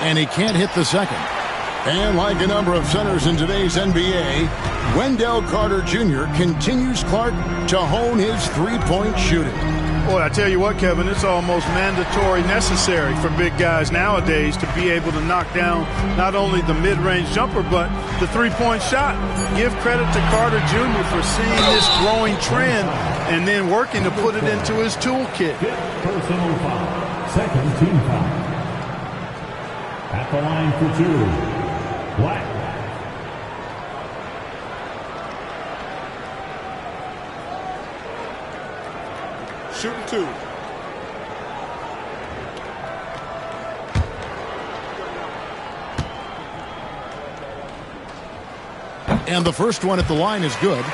And he can't hit the second. And like a number of centers in today's NBA, Wendell Carter Jr. continues, Clark, to hone his three-point shooting. Boy, I tell you what, Kevin, it's almost mandatory necessary for big guys nowadays to be able to knock down not only the mid-range jumper, but the three-point shot. Give credit to Carter Jr. for seeing this growing trend and then working to put it into his toolkit. Personal foul. Second team foul. At the line for 2. Black. Shooting 2. And the first one at the line is good.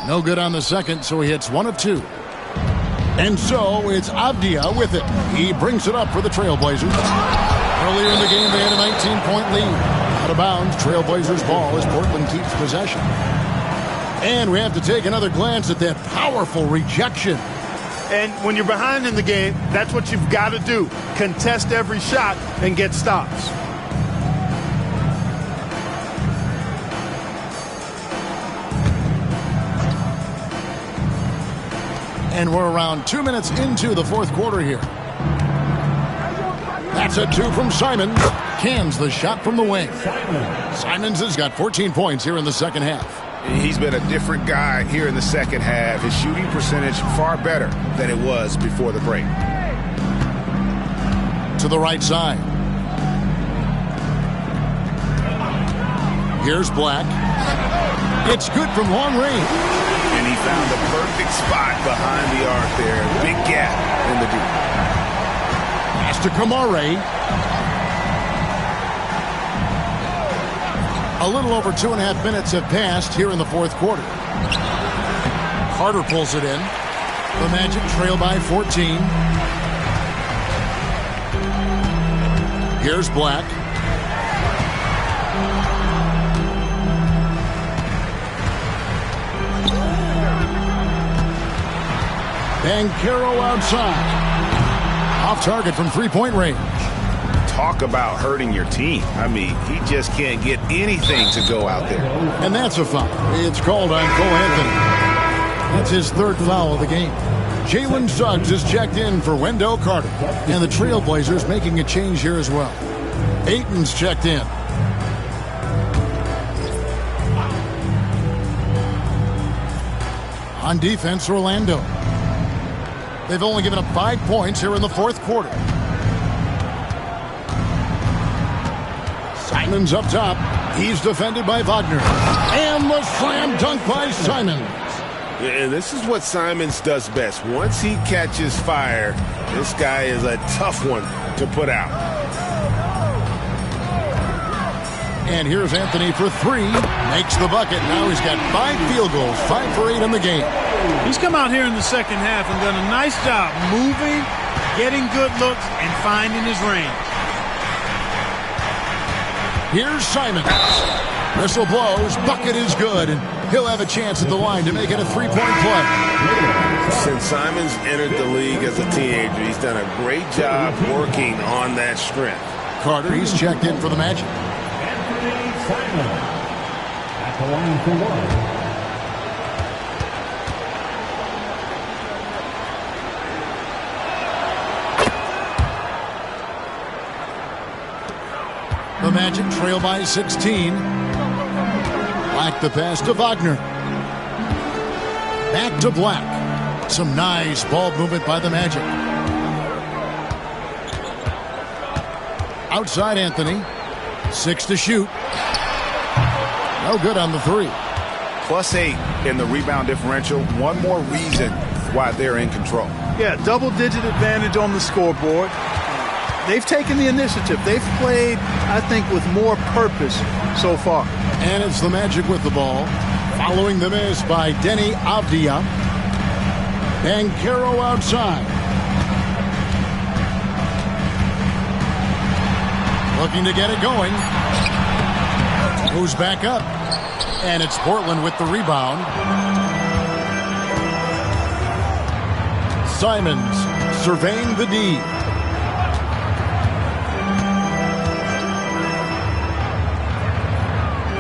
No good on the second, so he hits 1 of 2. And so it's Avdia with it. He brings it up for the Trailblazers. Earlier in the game, they had a 19-point lead. Out of bounds, Trailblazers ball as Portland keeps possession. And we have to take another glance at that powerful rejection. And when you're behind in the game, that's what you've got to do. Contest every shot and get stops. And we're around 2 minutes into the fourth quarter here. That's a 2 from Simons. Cans the shot from the wing. Simons has got 14 points here in the second half. He's been a different guy here in the second half. His shooting percentage far better than it was before the break. To the right side. Here's Black. It's good from long range. And he found the perfect spot behind the arc there. Big gap in the deep. Pass to Kamare. A little over 2.5 minutes have passed here in the fourth quarter. Carter pulls it in. The Magic trail by 14. Here's Black. Banchero outside. Off target from three-point range. Talk about hurting your team. I mean, he just can't get anything to go out there. And that's a foul. It's called on Cole Anthony. That's his third foul of the game. Jalen Suggs is checked in for Wendell Carter. And the Trailblazers making a change here as well. Ayton's checked in. On defense, Orlando. They've only given up 5 points here in the fourth quarter. Simons up top. He's defended by Wagner. And the slam dunk by Simons. Yeah, this is what Simons does best. Once he catches fire, this guy is a tough one to put out. And here's Anthony for 3. Makes the bucket. Now he's got 5 field goals. 5 for 8 in the game. He's come out here in the second half and done a nice job moving, getting good looks, and finding his range. Here's Simons. Whistle blows. Bucket is good. And he'll have a chance at the line to make it a 3-point play. Since Simons entered the league as a teenager, he's done a great job working on that strength. Carter, he's checked in for the Magic. Anthony Simons at the line for one. The Magic trail by 16. Black the pass to Wagner. Back to Black. Some nice ball movement by the Magic. Outside Anthony. 6 to shoot. No good on the 3. +8 in the rebound differential. One more reason why they're in control. Yeah, double-digit advantage on the scoreboard. They've taken the initiative. They've played, I think, with more purpose so far. And it's the Magic with the ball. Following the miss by Denny Avdia. Banchero outside. Looking to get it going. Moves back up. And it's Portland with the rebound. Simons surveying the D.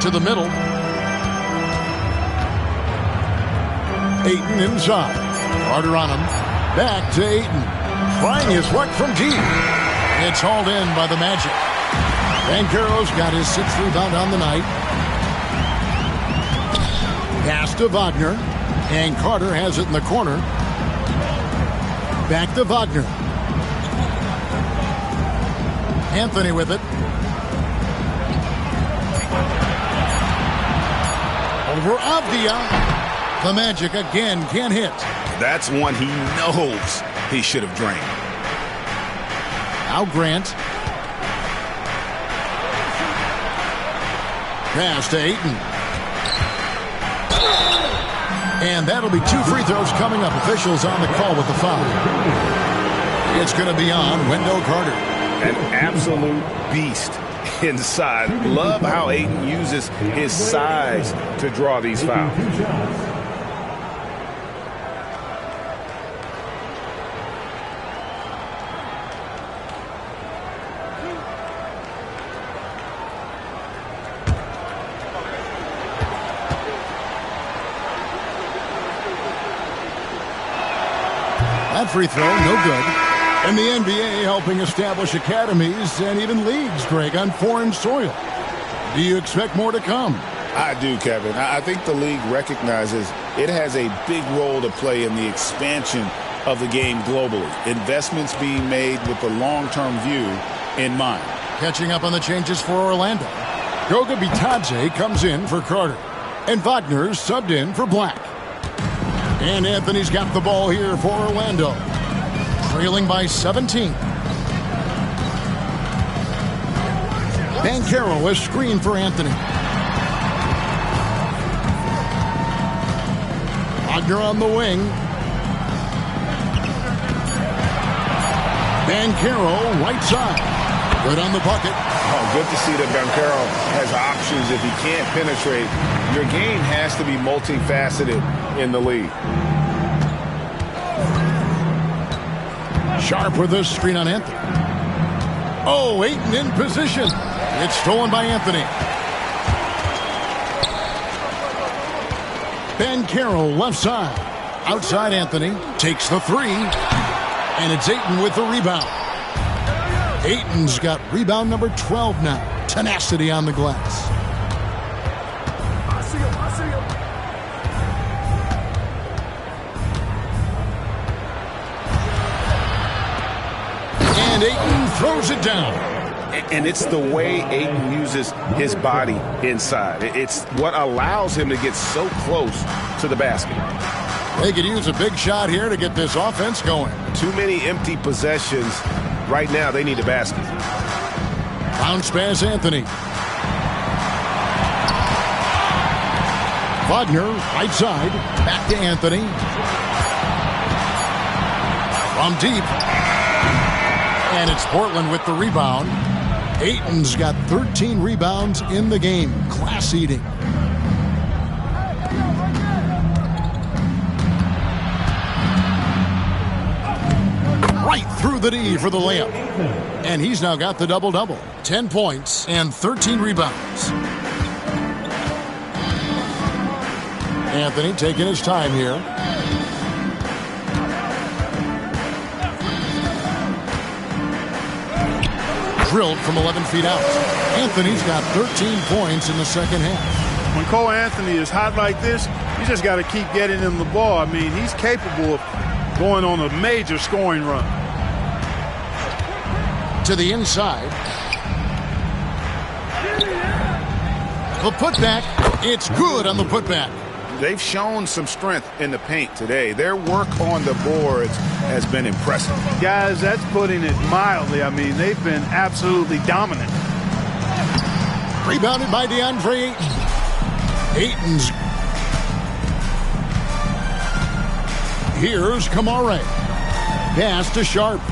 To the middle. Ayton inside. Carter on him. Back to Ayton. Trying his luck from deep. It's hauled in by the Magic. Banchero's got his 6th rebound on the night. Pass to Wagner. And Carter has it in the corner. Back to Wagner. Anthony with it. over Avdia. The Magic again can't hit. That's one he knows he should have drained. Now Grant. Pass to Ayton. And that'll be 2 free throws coming up. Officials on the call with the foul. It's going to be on Wendell Carter. An absolute beast inside. Love how Ayton uses his size to draw these fouls. That free throw, no good. And the NBA helping establish academies and even leagues, Greg, on foreign soil. Do you expect more to come? I do, Kevin. I think the league recognizes it has a big role to play in the expansion of the game globally. Investments being made with the long-term view in mind. Catching up on the changes for Orlando. Goga Bitadze comes in for Carter. And Wagner's subbed in for Black. And Anthony's got the ball here for Orlando. Trailing by 17. Banchero, a screen for Anthony. Wagner on the wing. Banchero, right side. Good on the bucket. Oh, good to see that Banchero has options if he can't penetrate. Your game has to be multifaceted in the league. Sharp with this screen on Anthony. Oh, Ayton in position. It's stolen by Anthony. Banchero left side. Outside Anthony. Takes the three. And it's Ayton with the rebound. Ayton's got rebound number 12 now. Tenacity on the glass. And Ayton throws it down. And it's the way Ayton uses his body inside. It's what allows him to get so close to the basket. They could use a big shot here to get this offense going. Too many empty possessions. Right now, they need a basket. Bounce pass, Anthony. Wagner, right side. Back to Anthony. From deep. And it's Portland with the rebound. Ayton's got 13 rebounds in the game. Class eating. Right through the D for the layup. And he's now got the double-double. 10 points and 13 rebounds. Anthony taking his time here. Drilled from 11 feet out. Anthony's got 13 points in the second half. When Cole Anthony is hot like this, you just got to keep getting him the ball. I mean, he's capable of going on a major scoring run. To the inside. The putback. It's good on the putback. They've shown some strength in the paint today. Their work on the boards has been impressive. Guys, that's putting it mildly. I mean, they've been absolutely dominant. Rebounded by DeAndre Ayton. Ayton's. Here's Kamare. Pass to Sharp.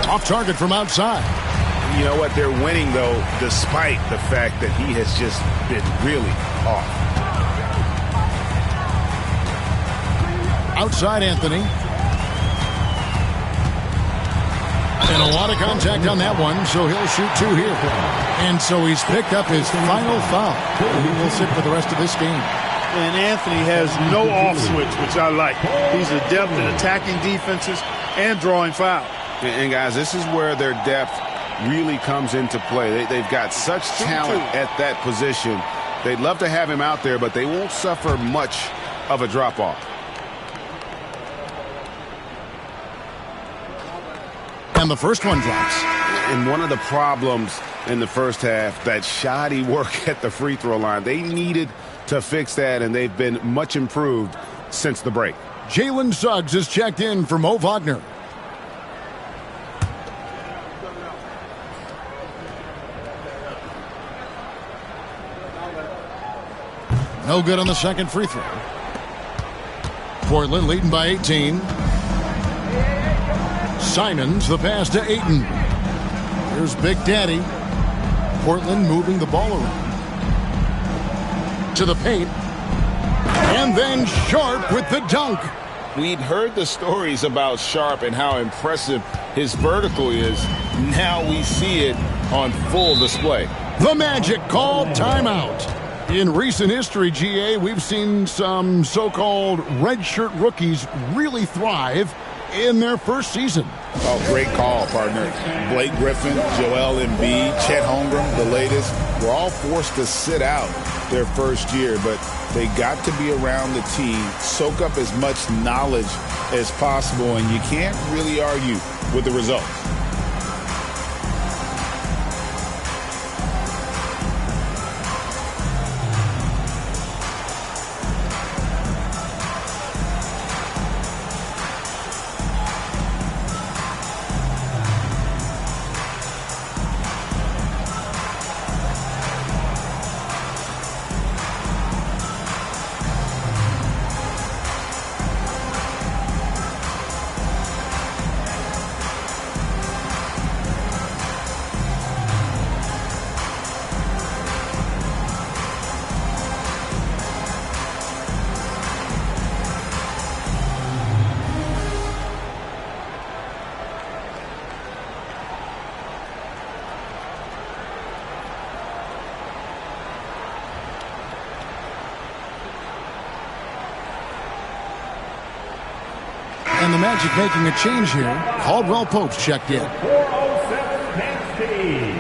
Off target from outside. You know what? They're winning, though, despite the fact that he has just been really off. Outside Anthony. And a lot of contact on that one, so he'll shoot two here. And so he's picked up his final foul. He will sit for the rest of this game. And Anthony has no off switch, which I like. He's adept at attacking defenses and drawing fouls. And guys, this is where their depth really comes into play. They've got such talent at that position. They'd love to have him out there, but they won't suffer much of a drop-off. And the first one drops. And one of the problems in the first half, that shoddy work at the free throw line. They needed to fix that, and they've been much improved since the break. Jalen Suggs is checked in for Mo Wagner. No good on the second free throw. Portland leading by 18. Simons, the pass to Ayton. Here's Big Daddy. Portland moving the ball around. To the paint. And then Sharp with the dunk. We'd heard the stories about Sharp and how impressive his vertical is. Now we see it on full display. The Magic called timeout. In recent history, GA, we've seen some so-called redshirt rookies really thrive in their first season. Oh, great call, partner. Blake Griffin, Joel Embiid, Chet Holmgren, the latest, were all forced to sit out their first year, but they got to be around the team, soak up as much knowledge as possible, and you can't really argue with the results. And the Magic making a change here. Caldwell Pope's checked in. 407 next team.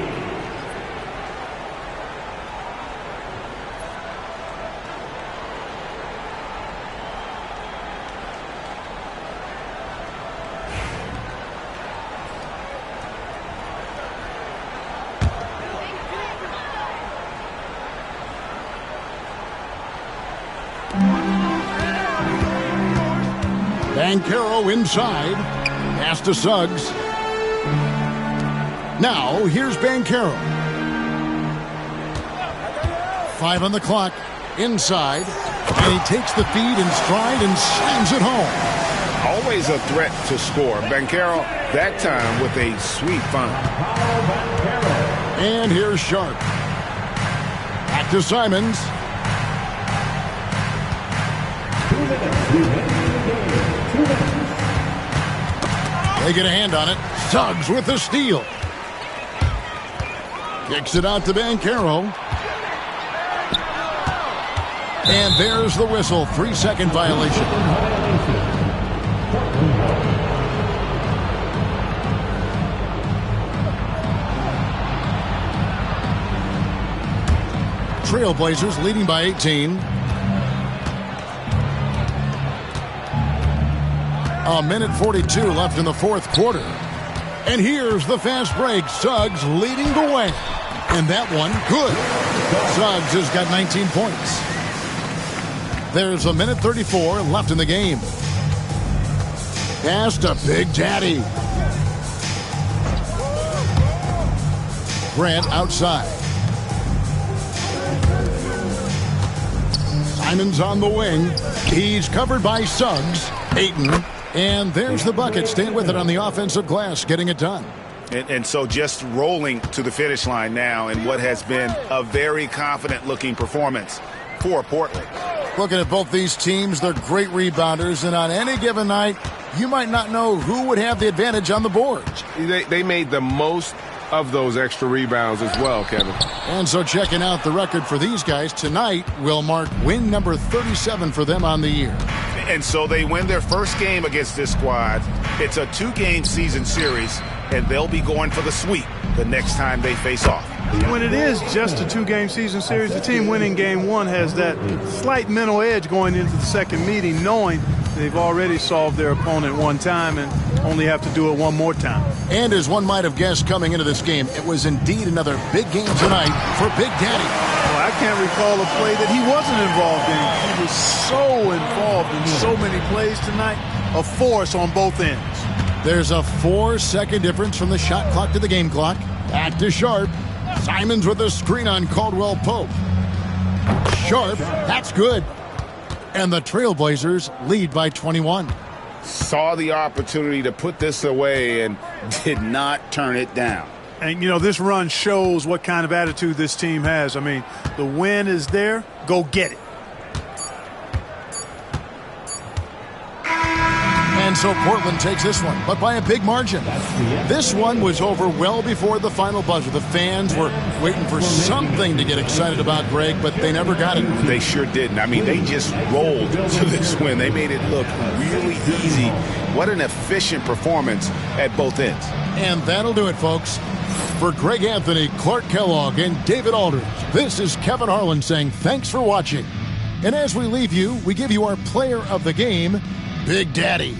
Banchero inside. Pass to Suggs. Now, here's Banchero. 5 on the clock. Inside. And he takes the feed in stride and slams it home. Always a threat to score. Banchero, that time with a sweet find. And here's Sharp. Back to Simons. They get a hand on it. Suggs with the steal. Kicks it out to Banchero. And there's the whistle. 3-second violation. Trailblazers leading by 18. A minute 42 left in the fourth quarter. And here's the fast break. Suggs leading the way. And that one, good. Suggs has got 19 points. There's a minute 34 left in the game. Pass to Big Daddy. Grant outside. Simons on the wing. He's covered by Suggs. Ayton. And there's the bucket. Staying with it on the offensive glass, getting it done. And so just rolling to the finish line now in what has been a very confident-looking performance for Portland. Looking at both these teams, they're great rebounders, and on any given night, you might not know who would have the advantage on the boards. They made the most of those extra rebounds as well, Kevin. And so checking out the record for these guys tonight will mark win number 37 for them on the year. And so they win their first game against this squad. It's a 2-game season series, and they'll be going for the sweep the next time they face off. When it is just a 2-game season series, the team winning game 1 has that slight mental edge going into the second meeting, knowing they've already solved their opponent one time and only have to do it one more time. And as one might have guessed coming into this game, it was indeed another big game tonight for Big Daddy. Well, I can't recall a play that he wasn't involved in. He was so involved in so many plays tonight, a force on both ends. There's a 4-second difference from the shot clock to the game clock. Back to Sharp. Simons with a screen on Caldwell Pope. Sharp, that's good. And the Trailblazers lead by 21. Saw the opportunity to put this away and did not turn it down. And, you know, this run shows what kind of attitude this team has. I mean, the win is there. Go get it. And so Portland takes this one, but by a big margin. This one was over well before the final buzzer. The fans were waiting for something to get excited about, Greg, but they never got it. They sure didn't. I mean, they just rolled to this win. They made it look really easy. What an efficient performance at both ends. And that'll do it, folks. For Greg Anthony, Clark Kellogg, and David Aldridge, this is Kevin Harlan saying thanks for watching. And as we leave you, we give you our player of the game, Big Daddy.